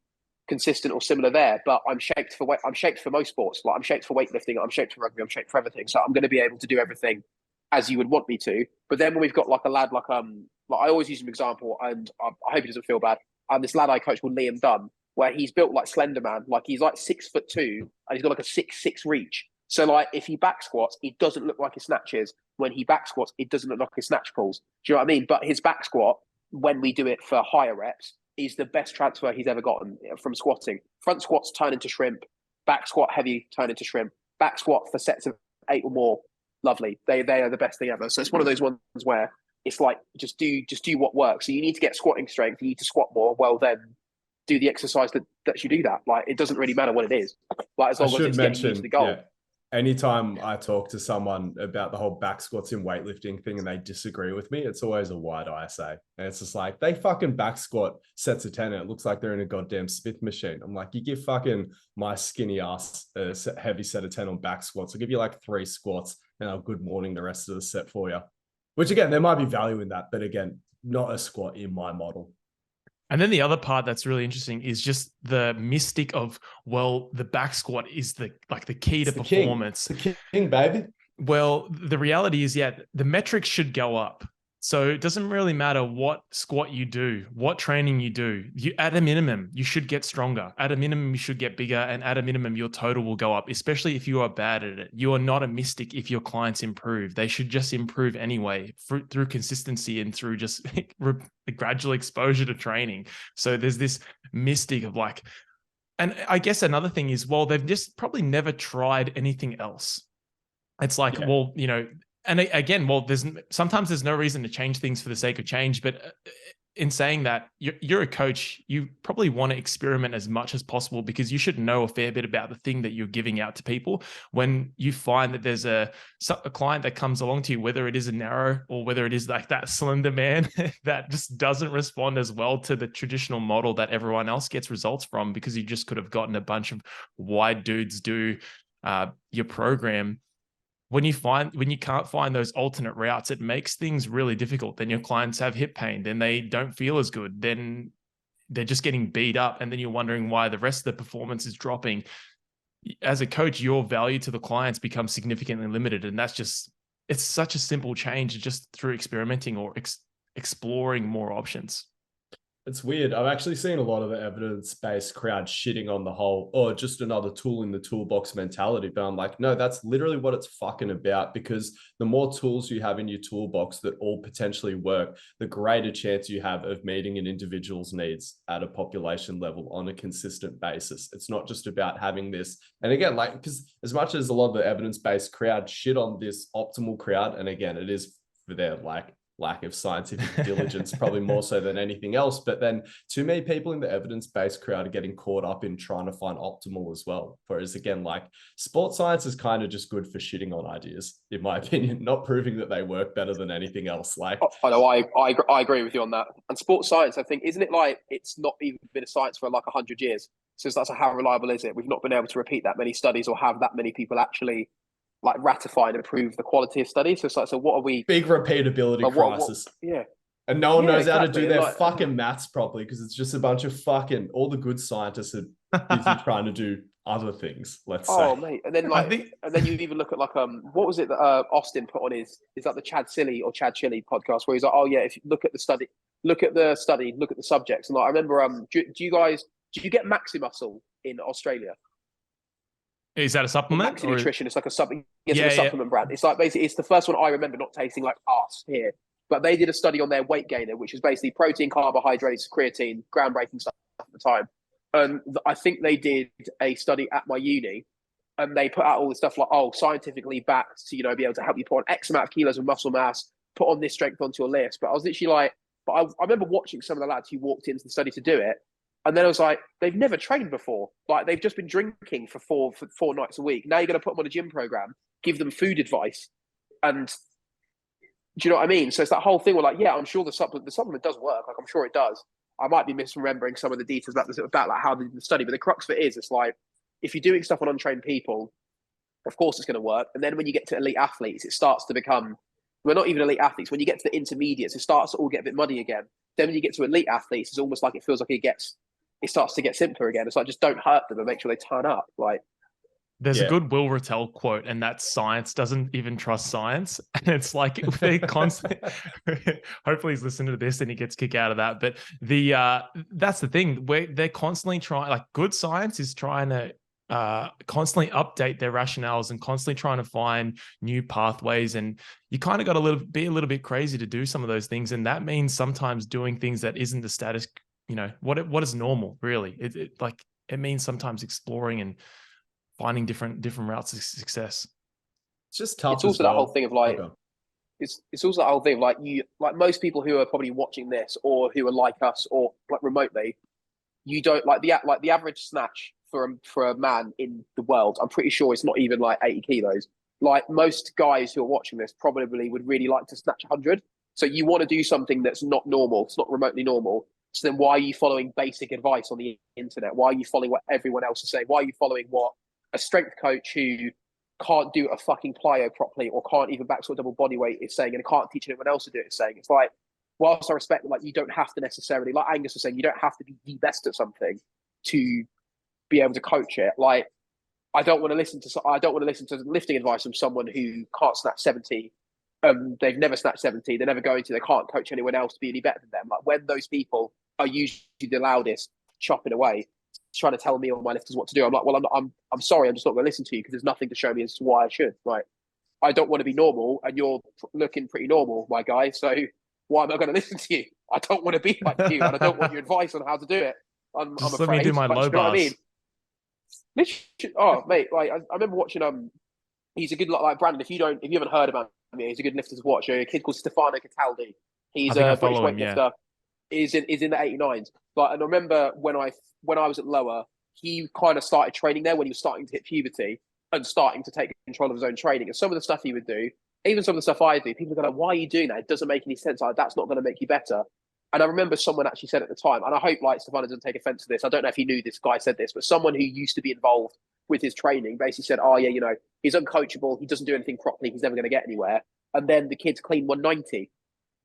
consistent or similar there. But I'm shaped for most sports. Like I'm shaped for weightlifting, I'm shaped for rugby, I'm shaped for everything. So I'm going to be able to do everything as you would want me to. But then when we've got like a lad like I always use an example, and I hope he doesn't feel bad. This lad I coach called Liam Dunn, where he's built like Slender Man, like he's like 6'2", and he's got like a 6'6" reach. So like if he back squats, it doesn't look like his snatches. When he back squats, it doesn't look like his snatch pulls. Do you know what I mean? But his back squat, when we do it for higher reps, is the best transfer he's ever gotten from squatting. Front squats turn into shrimp, back squat heavy turn into shrimp, back squat for sets of 8 or more, lovely. They are the best thing ever. So it's one of those ones where it's like just do what works. So you need to get squatting strength, you need to squat more. Well, then do the exercise that lets you do that. Like it doesn't really matter what it is. Like as long as it's getting you to the goal. Yeah. Anytime I talk to someone about the whole back squats in weightlifting thing and they disagree with me, it's always a wide eye, I say. And it's just like, they fucking back squat sets of 10 and it looks like they're in a goddamn Smith machine. I'm like, you give fucking my skinny ass a heavy set of 10 on back squats. I'll give you like 3 squats and I'll good morning the rest of the set for you. Which again, there might be value in that, but again, not a squat in my model. And then the other part that's really interesting is just the mystic of, well, the back squat is the key to performance. The king, baby. Well, the reality is, the metrics should go up. So it doesn't really matter what squat you do, what training you do. At a minimum, you should get stronger. At a minimum, you should get bigger. And at a minimum, your total will go up, especially if you are bad at it. You are not a mystic if your clients improve. They should just improve anyway through consistency and through just gradual exposure to training. So there's this mystic of like, and I guess another thing is, well, they've just probably never tried anything else. It's like, well, you know, and again, well, sometimes there's no reason to change things for the sake of change. But in saying that, you're a coach, you probably want to experiment as much as possible because you should know a fair bit about the thing that you're giving out to people. When you find that there's a client that comes along to you, whether it is a narrow or whether it is like that slender man that just doesn't respond as well to the traditional model that everyone else gets results from, because you just could have gotten a bunch of wide dudes do your program. When you can't find those alternate routes, it makes things really difficult. Then your clients have hip pain, then they don't feel as good, then they're just getting beat up, and then you're wondering why the rest of the performance is dropping. As a coach, your value to the clients becomes significantly limited, and it's such a simple change just through experimenting or exploring more options. It's weird. I've actually seen a lot of the evidence-based crowd shitting on the whole, or just another tool in the toolbox mentality. But I'm like, no, that's literally what it's fucking about, because the more tools you have in your toolbox that all potentially work, the greater chance you have of meeting an individual's needs at a population level on a consistent basis. It's not just about having this. And again, like, because as much as a lot of the evidence-based crowd shit on this optimal crowd, and again, it is for their like lack of scientific diligence, probably more so than anything else. But then too many people in the evidence-based crowd are getting caught up in trying to find optimal as well. Whereas again, like sports science is kind of just good for shitting on ideas, in my opinion, not proving that they work better than anything else. Like, I know, I agree with you on that. And sports science, I think, isn't it like it's not even been a science for like 100 years? So that's how reliable is it? We've not been able to repeat that many studies or have that many people actually like ratify and improve the quality of studies. So it's like, so what are we? Big repeatability crisis. Yeah. And no one knows how to exactly. do their like, fucking maths properly because it's just a bunch of fucking, all the good scientists are busy trying to do other things, let's say. Oh, mate. And then and then you even look at like, what was it that Austin put on is that the Chad Chili podcast where he's like, oh yeah, if you look at the study, look at the subjects. And like, I remember, do you get Maxi Muscle in Australia? Is that a supplement? Maxi Nutrition. It's like a supplement brand. It's like basically, it's the first one I remember not tasting like arse here. But they did a study on their weight gainer, which is basically protein, carbohydrates, creatine, groundbreaking stuff at the time. And I think they did a study at my uni, and they put out all the stuff like, oh, scientifically backed to, be able to help you put on X amount of kilos of muscle mass, put on this strength onto your list. But I was literally like, I remember watching some of the lads who walked into the study to do it. And then I was like, they've never trained before. Like they've just been drinking for four nights a week. Now you're going to put them on a gym program, give them food advice. And do you know what I mean? So it's that whole thing where like, yeah, I'm sure the supplement does work. Like I'm sure it does. I might be misremembering some of the details about like how they did the study, but the crux of it is, it's like, if you're doing stuff on untrained people, of course it's going to work. And then when you get to elite athletes, it starts to become, well, not even elite athletes. When you get to the intermediates, it starts to all get a bit muddy again. Then when you get to elite athletes, it's almost like it feels like it starts to get simpler again. It's like, just don't hurt them and make sure they turn up. Like, there's a good Will Rattel quote, and that science doesn't even trust science. And it's like they constantly, hopefully he's listening to this and he gets kick out of that. But that's the thing, where they're constantly trying, like good science is trying to constantly update their rationales and constantly trying to find new pathways. And you kind of got to be a little bit crazy to do some of those things. And that means sometimes doing things that isn't the status, what is normal really. It means sometimes exploring and finding different routes to success. It's just tough. It's also that whole thing of like, it's also that whole thing of like, you, like most people who are probably watching this or who are like us or like remotely, you don't like the average snatch for a man in the world. I'm pretty sure it's not even like 80 kilos. Like most guys who are watching this probably would really like to snatch 100. So you want to do something that's not normal. It's not remotely normal. So then why are you following basic advice on the internet? Why are you following what everyone else is saying? Why are you following what a strength coach who can't do a fucking plyo properly or can't even back squat double body weight is saying and can't teach anyone else to do it is saying? It's like, whilst I respect that, like, you don't have to necessarily, like Angus was saying, you don't have to be the best at something to be able to coach it. Like, I don't want to listen to lifting advice from someone who can't snatch 70. They've never snatched 70. They're never going to. They can't coach anyone else to be any better than them. Like when those people are usually the loudest, chopping away, trying to tell me or my lifters what to do, I'm like, well, I'm sorry, I'm just not going to listen to you because there's nothing to show me as to why I should. Like, I don't want to be normal, and you're looking pretty normal, my guy. So why am I going to listen to you? I don't want to be like you, and I don't want your advice on how to do it. I'm just afraid. Let me do my low bars. What I mean? Literally, oh, mate, like I remember watching he's a good like Brandon. If you haven't heard about him, he's a good lifter to watch. A kid called Stefano Cataldi. He's a British weightlifter. Is in the 89s. Like, and I remember when I was at Lower, he kind of started training there when he was starting to hit puberty and starting to take control of his own training. And some of the stuff he would do, even some of the stuff I do, people go like, why are you doing that? It doesn't make any sense. Like, that's not going to make you better. And I remember someone actually said at the time, and I hope like Stefano doesn't take offense to this. I don't know if he knew this guy said this, but someone who used to be involved with his training basically said, oh yeah, he's uncoachable. He doesn't do anything properly. He's never going to get anywhere. And then the kid's clean 190.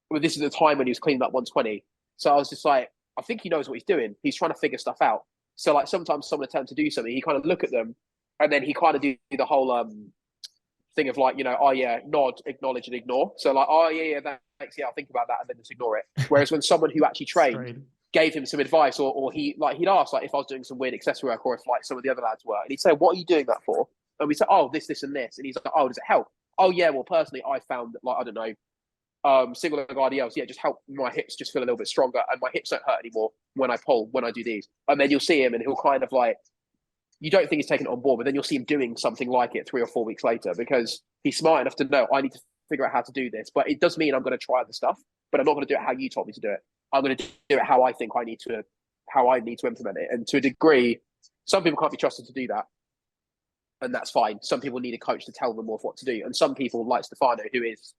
Well, this is the time when he was cleaning up 120. So I was just like, I think he knows what he's doing. He's trying to figure stuff out. So like sometimes someone attempt to do something, he kind of look at them and then he kind of do the whole thing of like, oh yeah, nod, acknowledge and ignore. So like, oh yeah, thanks, yeah, I'll think about that and then just ignore it. Whereas when someone who actually trained gave him some advice or he'd ask like if I was doing some weird accessory work or if like some of the other lads were, and he'd say, what are you doing that for? And we say, oh, this and this. And he's like, oh, does it help? Oh yeah, well personally I found that like, I don't know, single leg RDLs, just help my hips just feel a little bit stronger and my hips don't hurt anymore when I pull, when I do these. And then you'll see him and he'll kind of like, you don't think he's taking it on board, but then you'll see him doing something like it 3 or 4 weeks later because he's smart enough to know I need to figure out how to do this, but it does mean I'm going to try other stuff, but I'm not going to do it how you told me to do it. I'm going to do it how I think I need to implement it. And to a degree, some people can't be trusted to do that, and that's fine. Some people need a coach to tell them more of what to do, and some people, like Stefano, who is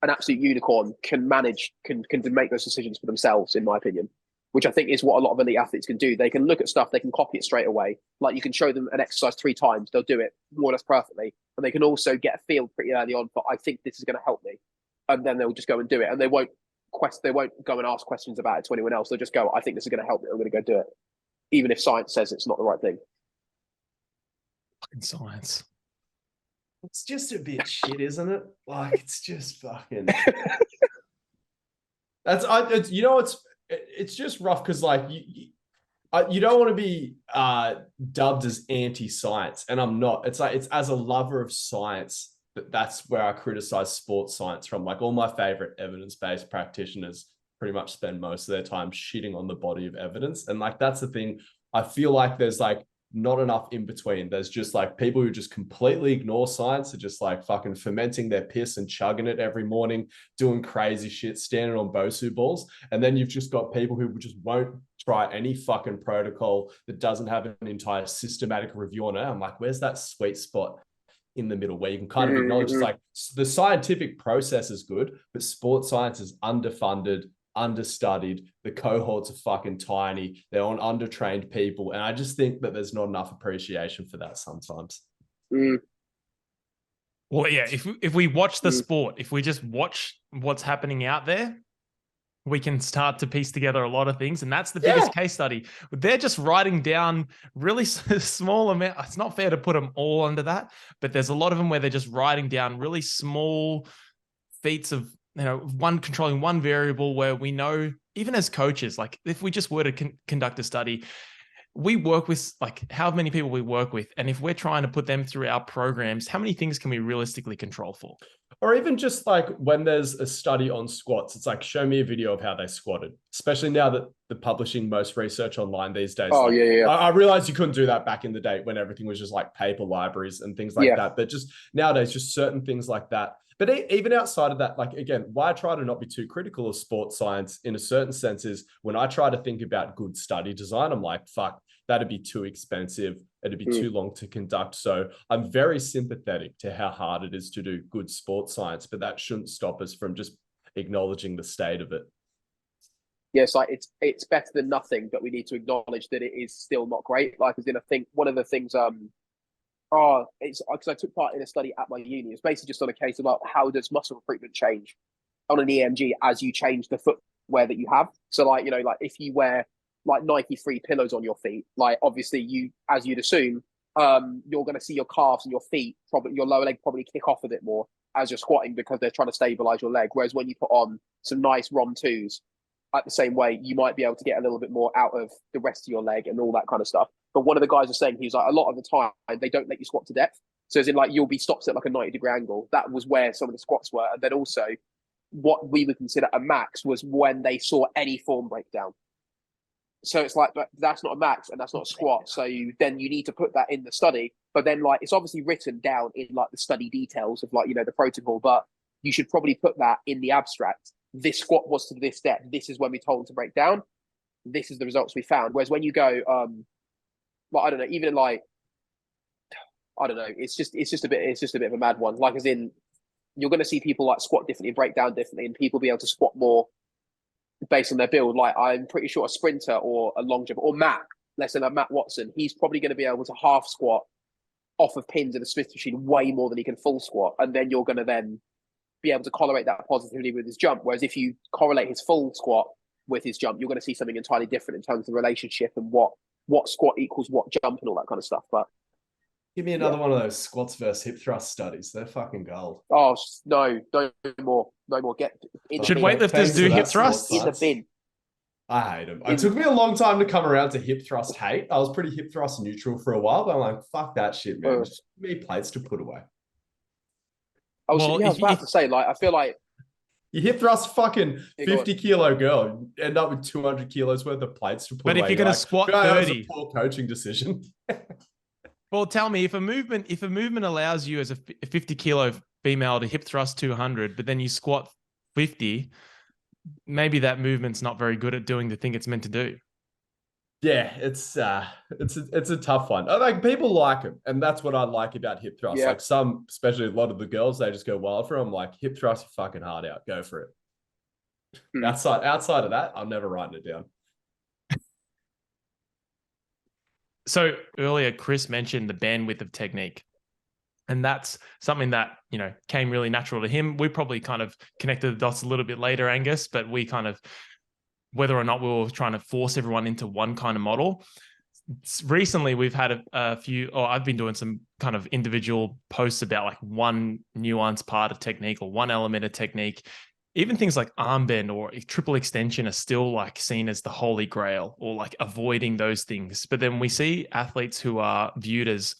an absolute unicorn, can make those decisions for themselves, in my opinion, which I think is what a lot of elite athletes can do. They can look at stuff, they can copy it straight away. Like, you can show them an exercise 3 times, they'll do it more or less perfectly, and they can also get a feel pretty early on for, I think this is going to help me, and then they'll just go and do it, and they won't go and ask questions about it to anyone else. They'll just go, I think this is going to help me, I'm going to go do it, even if science says it's not the right thing. Fucking science. It's just a bit shit, isn't it? Like, it's just fucking. It's just rough because, like, you don't want to be dubbed as anti-science, and I'm not. It's like, it's as a lover of science that's where I criticize sports science from. Like, all my favorite evidence-based practitioners pretty much spend most of their time shitting on the body of evidence, and like, that's the thing. I feel like there's like not enough in between. There's just like people who just completely ignore science, are just like fucking fermenting their piss and chugging it every morning, doing crazy shit, standing on Bosu balls. And then you've just got people who just won't try any fucking protocol that doesn't have an entire systematic review on it. I'm like, where's that sweet spot in the middle where you can kind of acknowledge it's like the scientific process is good, but sports science is underfunded, understudied, the cohorts are fucking tiny, they're on undertrained people, and I just think that there's not enough appreciation for that sometimes. Well, yeah, if we watch the sport, if we just watch what's happening out there, we can start to piece together a lot of things, and that's the biggest case study. They're just writing down really small amount. It's not fair to put them all under that, but there's a lot of them where they're just writing down really small feats of, you know, controlling one variable, where we know, even as coaches, like if we just were to conduct a study, we work with like how many people we work with. And if we're trying to put them through our programs, how many things can we realistically control for? Or even just like when there's a study on squats, it's like, show me a video of how they squatted, especially now that they're publishing most research online these days. Oh, like, yeah. I realized you couldn't do that back in the day when everything was just like paper libraries and things like that. But just nowadays, just certain things like that. But even outside of that, like, again, why I try to not be too critical of sports science in a certain sense is when I try to think about good study design, I'm like, fuck, that'd be too expensive. It'd be too long to conduct. So I'm very sympathetic to how hard it is to do good sports science, but that shouldn't stop us from just acknowledging the state of it. Yes, like it's better than nothing, but we need to acknowledge that it is still not great. Like, as in, I think one of the things, it's because I took part in a study at my uni. It's basically just on a case about how does muscle recruitment change on an EMG as you change the footwear that you have. So, like, you know, like if you wear like Nike Free pillows on your feet, like obviously you, as you'd assume, you're going to see your calves and your feet, probably your lower leg probably kick off a bit more as you're squatting because they're trying to stabilize your leg. Whereas when you put on some nice ROM 2s at the same way, you might be able to get a little bit more out of the rest of your leg and all that kind of stuff. But one of the guys was saying, he was like, a lot of the time they don't let you squat to depth. So as in, like, you'll be stopped at like a 90-degree angle. That was where some of the squats were. And then also what we would consider a max was when they saw any form breakdown. So it's like, but that's not a max and that's not a squat. So you need to put that in the study. But then, like, it's obviously written down in like the study details of, like, you know, the protocol, but you should probably put that in the abstract. This squat was to this depth. This is when we told them to break down. This is the results we found. Whereas when you go, like, I don't know, even like, I don't know, it's just a bit of a mad one. Like, as in, you're going to see people like squat differently, break down differently, and people be able to squat more based on their build. Like, I'm pretty sure a sprinter or a long jumper or Matt, let's say like Matt Watson, he's probably going to be able to half squat off of pins in a Smith machine way more than he can full squat. And then you're going to then be able to correlate that positively with his jump. Whereas if you correlate his full squat with his jump, you're going to see something entirely different in terms of the relationship and what squat equals what jump and all that kind of stuff. But give me another one of those squats versus hip thrust studies. They're fucking gold. Oh no more. Get in. Should weightlifters do hip thrusts? In the bin. I hate them. It took me a long time to come around to hip thrust hate. I was pretty hip thrust neutral for a while, but I'm like, fuck that shit, man. Just give me plates to put away. I was about to say, like, I feel like you hip thrust fucking 50 kilo girl, you end up with 200 kilos worth of plates to put away. But if you're going to squat 30, that was a poor coaching decision. Well, tell me, if a movement allows you as a 50 kilo female to hip thrust 200, but then you squat 50, maybe that movement's not very good at doing the thing it's meant to do. Yeah, it's a tough one. Like people like them, and that's what I like about hip thrust. Yeah. Like some, especially a lot of the girls, they just go wild for them. Like hip thrust, your fucking heart out, go for it. Outside of that, I'm never writing it down. So earlier, Khrys mentioned the bandwidth of technique. And that's something that, you know, came really natural to him. We probably kind of connected the dots a little bit later, Angus, but we kind of, whether or not we were trying to force everyone into one kind of model. Recently, we've had a few, or I've been doing some kind of individual posts about like one nuanced part of technique or one element of technique. Even things like arm bend or triple extension are still like seen as the holy grail, or like avoiding those things. But then we see athletes who are viewed as,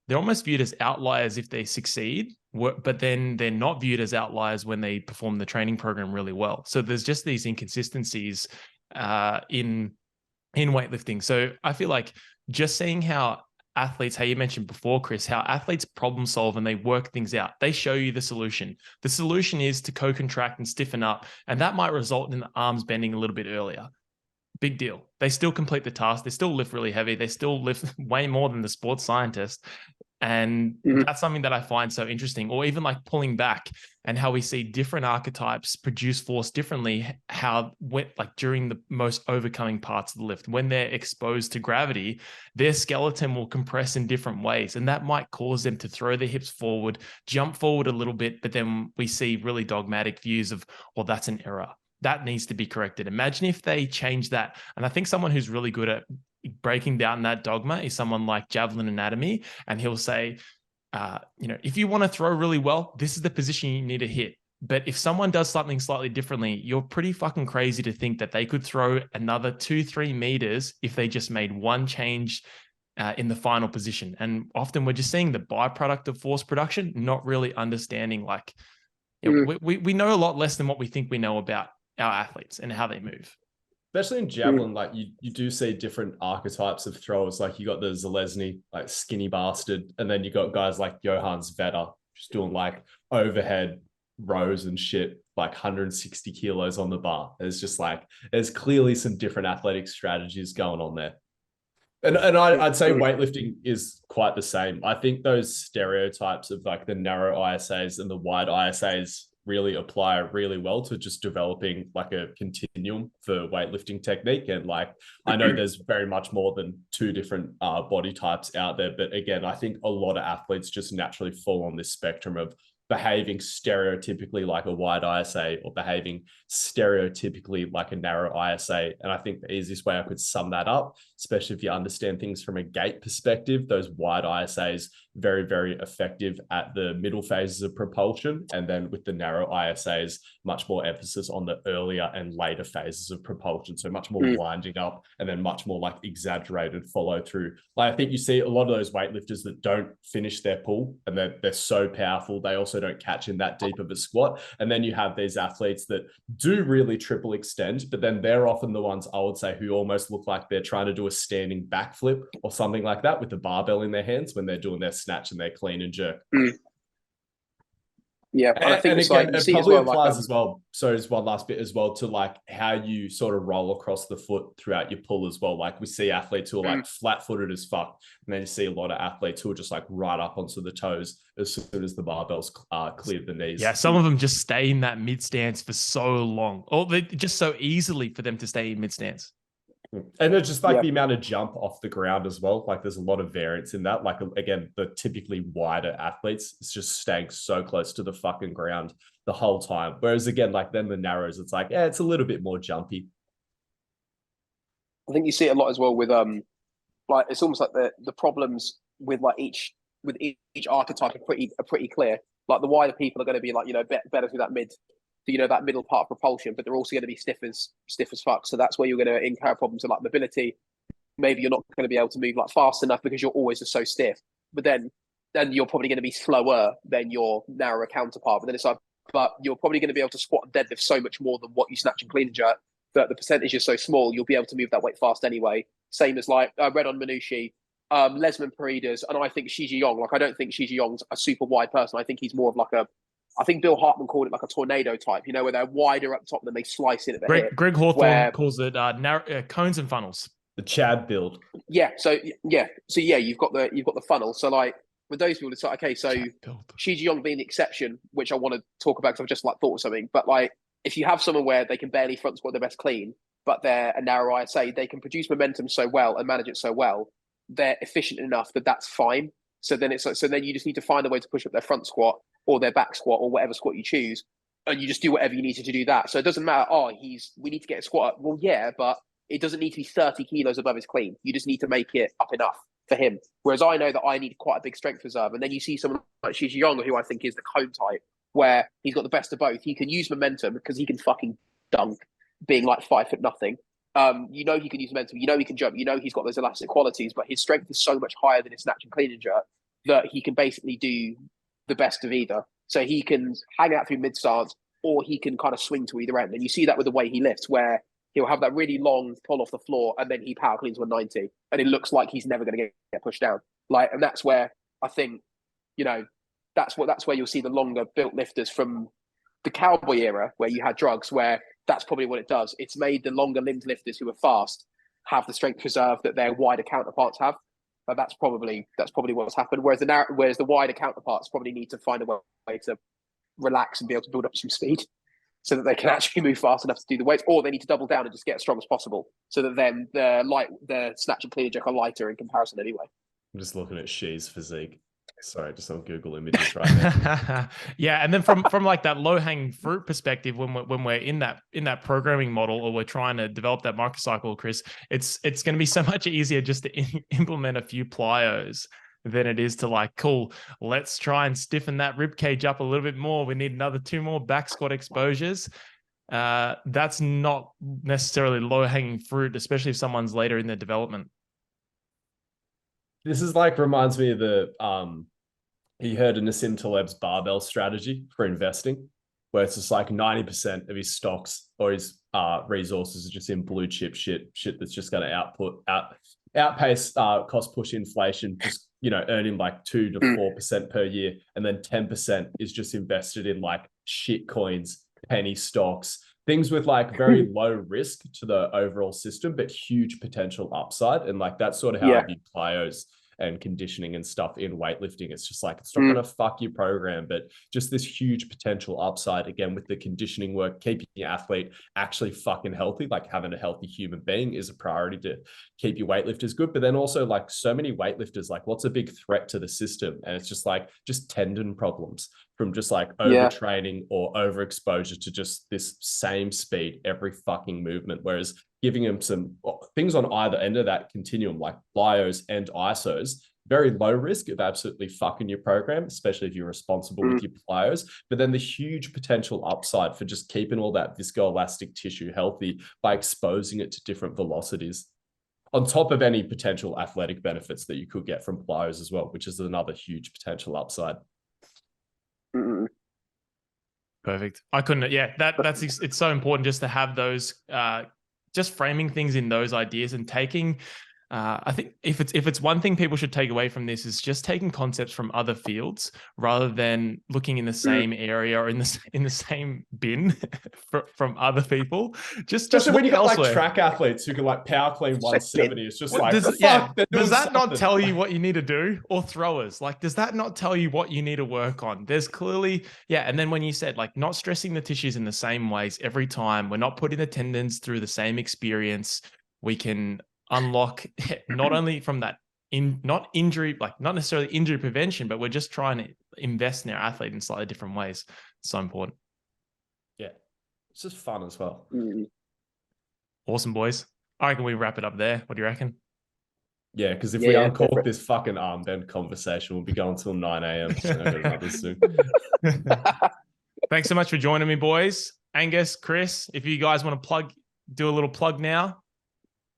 they're almost viewed as outliers if they succeed, but then they're not viewed as outliers when they perform the training program really well. So there's just these inconsistencies in weightlifting. So I feel like just seeing how athletes, how you mentioned before, Khrys, how athletes problem solve and they work things out. They show you the solution. The solution is to co-contract and stiffen up, and that might result in the arms bending a little bit earlier. Big deal. They still complete the task. They still lift really heavy. They still lift way more than the sports scientist. And that's something that I find so interesting. Or even like pulling back and how we see different archetypes produce force differently, how like during the most overcoming parts of the lift, when they're exposed to gravity, their skeleton will compress in different ways. And that might cause them to throw their hips forward, jump forward a little bit, but then we see really dogmatic views of, well, that's an error. That needs to be corrected. Imagine if they change that. And I think someone who's really good at breaking down that dogma is someone like Javelin Anatomy. And he'll say, you know, if you want to throw really well, this is the position you need to hit. But if someone does something slightly differently, you're pretty fucking crazy to think that they could throw another 2-3 meters if they just made one change in the final position. And often we're just seeing the byproduct of force production, not really understanding, like, you know, we know a lot less than what we think we know about our athletes and how they move. Especially in javelin, like you do see different archetypes of throwers. Like you got the Zalesny, like skinny bastard, and then you got guys like Johannes Vetter, just doing like overhead rows and shit, like 160 kilos on the bar. It's just like there's clearly some different athletic strategies going on there. And I'd say weightlifting is quite the same. I think those stereotypes of like the narrow ISAs and the wide ISAs really apply really well to just developing like a continuum for weightlifting technique. And like, I know there's very much more than 2 different body types out there. But again, I think a lot of athletes just naturally fall on this spectrum of behaving stereotypically like a wide ISA or behaving stereotypically like a narrow ISA. And I think the easiest way I could sum that up, especially if you understand things from a gait perspective, those wide ISAs, very, very effective at the middle phases of propulsion. And then with the narrow ISAs, much more emphasis on the earlier and later phases of propulsion. So much more winding up and then much more like exaggerated follow through. Like I think you see a lot of those weightlifters that don't finish their pull and they're so powerful. They also don't catch in that deep of a squat. And then you have these athletes that do really triple extend, but then they're often the ones I would say who almost look like they're trying to do a standing backflip or something like that with the barbell in their hands when they're doing their snatch and their clean and jerk. Yeah, and I think it's again, like, it probably applies as well. So there's one last bit as well to like how you sort of roll across the foot throughout your pull as well. Like we see athletes who are like flat-footed as fuck, and then you see a lot of athletes who are just like right up onto the toes as soon as the barbells clear the knees. Yeah, some of them just stay in that mid stance for so long, or they just so easily for them to stay in mid stance. And it's just like the amount of jump off the ground as well. Like there's a lot of variance in that. Like again, the typically wider athletes, it's just staying so close to the fucking ground the whole time. Whereas again, like then the narrows, it's like, yeah, it's a little bit more jumpy. I think you see it a lot as well with like it's almost like the problems with like each archetype are pretty clear. Like the wider people are going to be like, you know, better through that that middle part of propulsion, but they're also going to be stiff as fuck. So that's where you're going to encounter problems with like mobility. Maybe you're not going to be able to move like fast enough because you're always just so stiff. But then you're probably going to be slower than your narrower counterpart. But then it's like, but you're probably going to be able to squat and deadlift so much more than what you snatch and clean and jerk that the percentage is so small, you'll be able to move that weight fast anyway. Same as like Redon Minucci, Lesman Paredes, and I think Shiji Yong. Like I don't think Shiji Yong's a super wide person. I think he's more of like a I think Bill Hartman called it like a tornado type, you know, where they're wider up top than they slice in at the hip. Greg Hawthorne calls it cones and funnels. The Chad build. Yeah. So you've got the funnel. So like with those people, it's like, okay, so Shi Jiang being the exception, which I want to talk about because I've just like thought of something. But like if you have someone where they can barely front squat their best clean, but they're a narrow ISA, they can produce momentum so well and manage it so well, they're efficient enough that that's fine. So then then you just need to find a way to push up their front squat or their back squat or whatever squat you choose, and you just do whatever you need to do that. So it doesn't matter. We need to get a squat up. Well, yeah, but it doesn't need to be 30 kilos above his clean. You just need to make it up enough for him. Whereas I know that I need quite a big strength reserve. And then you see someone like Shi Jiang, who I think is the cone type, where he's got the best of both. He can use momentum because he can fucking dunk, being like 5'0". You know he can use momentum. You know he can jump. You know he's got those elastic qualities. But his strength is so much higher than his snatch and clean and jerk that he can basically do the best of either. So he can hang out through mid stance, or he can kind of swing to either end. And you see that with the way he lifts, where he'll have that really long pull off the floor and then he power cleans 190 and it looks like he's never going to get pushed down. And that's where I think, that's where you'll see the longer built lifters from the cowboy era where you had drugs, where that's probably what it does. It's made the longer limbed lifters who are fast have the strength reserve that their wider counterparts have. But that's probably what's happened. Whereas the wider counterparts probably need to find a way to relax and be able to build up some speed, so that they can actually move fast enough to do the weights, or they need to double down and just get as strong as possible, so that then the snatch and clean and jerk are lighter in comparison anyway. I'm just looking at Shi's physique. Sorry, just on Google Images right now. Yeah, and then from like that low hanging fruit perspective, when we're in that programming model, or we're trying to develop that microcycle, Khrys, it's going to be so much easier just to implement a few plyos than it is to like, cool, let's try and stiffen that rib cage up a little bit more. We need another 2 more back squat exposures. That's not necessarily low hanging fruit, especially if someone's later in their development. This is like, reminds me of the you heard of Nassim Taleb's barbell strategy for investing, where it's just like 90% of his stocks or his resources are just in blue chip shit that's just going to outpace cost push inflation, just earning like 2 to 4% per year, and then 10% is just invested in like shit coins, penny stocks, things with like very low risk to the overall system, but huge potential upside. And like that's sort of how I view plyos and conditioning and stuff in weightlifting. It's just like, it's not going to fuck your program, but just this huge potential upside, again, with the conditioning work, keeping your athlete actually fucking healthy, like having a healthy human being is a priority to keep your weightlifters good. But then also like so many weightlifters, like what's a big threat to the system? And it's just like, just tendon problems from just like overtraining or overexposure to just this same speed every fucking movement. Whereas giving them some things on either end of that continuum, like plyos and ISOs, very low risk of absolutely fucking your program, especially if you're responsible with your plyos. But then the huge potential upside for just keeping all that viscoelastic tissue healthy by exposing it to different velocities, on top of any potential athletic benefits that you could get from plyos as well, which is another huge potential upside. Perfect. I couldn't. Yeah, it's so important just to have those. Just framing things in those ideas and taking, I think if it's one thing people should take away from this is just taking concepts from other fields rather than looking in the same area or in the same bin from other people. Just when you got elsewhere. Like track athletes who can like power clean 170, it's just like, does that not tell you what you need to do? Or throwers, like, does that not tell you what you need to work on? There's clearly, and then when you said like not stressing the tissues in the same ways every time, we're not putting the tendons through the same experience, we can unlock not only from that not necessarily injury prevention, but we're just trying to invest in our athlete in slightly different ways. It's so important. Yeah, it's just fun as well. Awesome, boys. I reckon we wrap it up there. What do you reckon? Yeah, because if we uncork this fucking armband conversation, we'll be going till 9 a.m. So I've got another soon. Thanks so much for joining me, boys. Angus, Khrys, if you guys want to do a little plug now.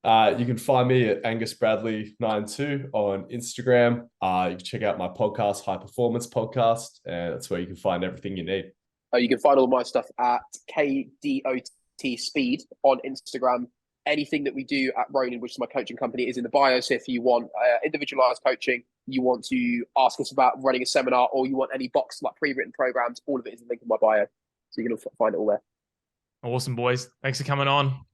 You can find me at Angus Bradley 92 on Instagram. You can check out my podcast, High Performance Podcast, and that's where you can find everything you need. You can find all my stuff at KDOT Speed on Instagram anything that we do at Ronin, which is my coaching company, is in the bio. So if you want individualized coaching, you want to ask us about running a seminar, or you want any box like pre-written programs, all of it is in the link in my bio. So you're going to find it all there. Awesome, boys. Thanks for coming on.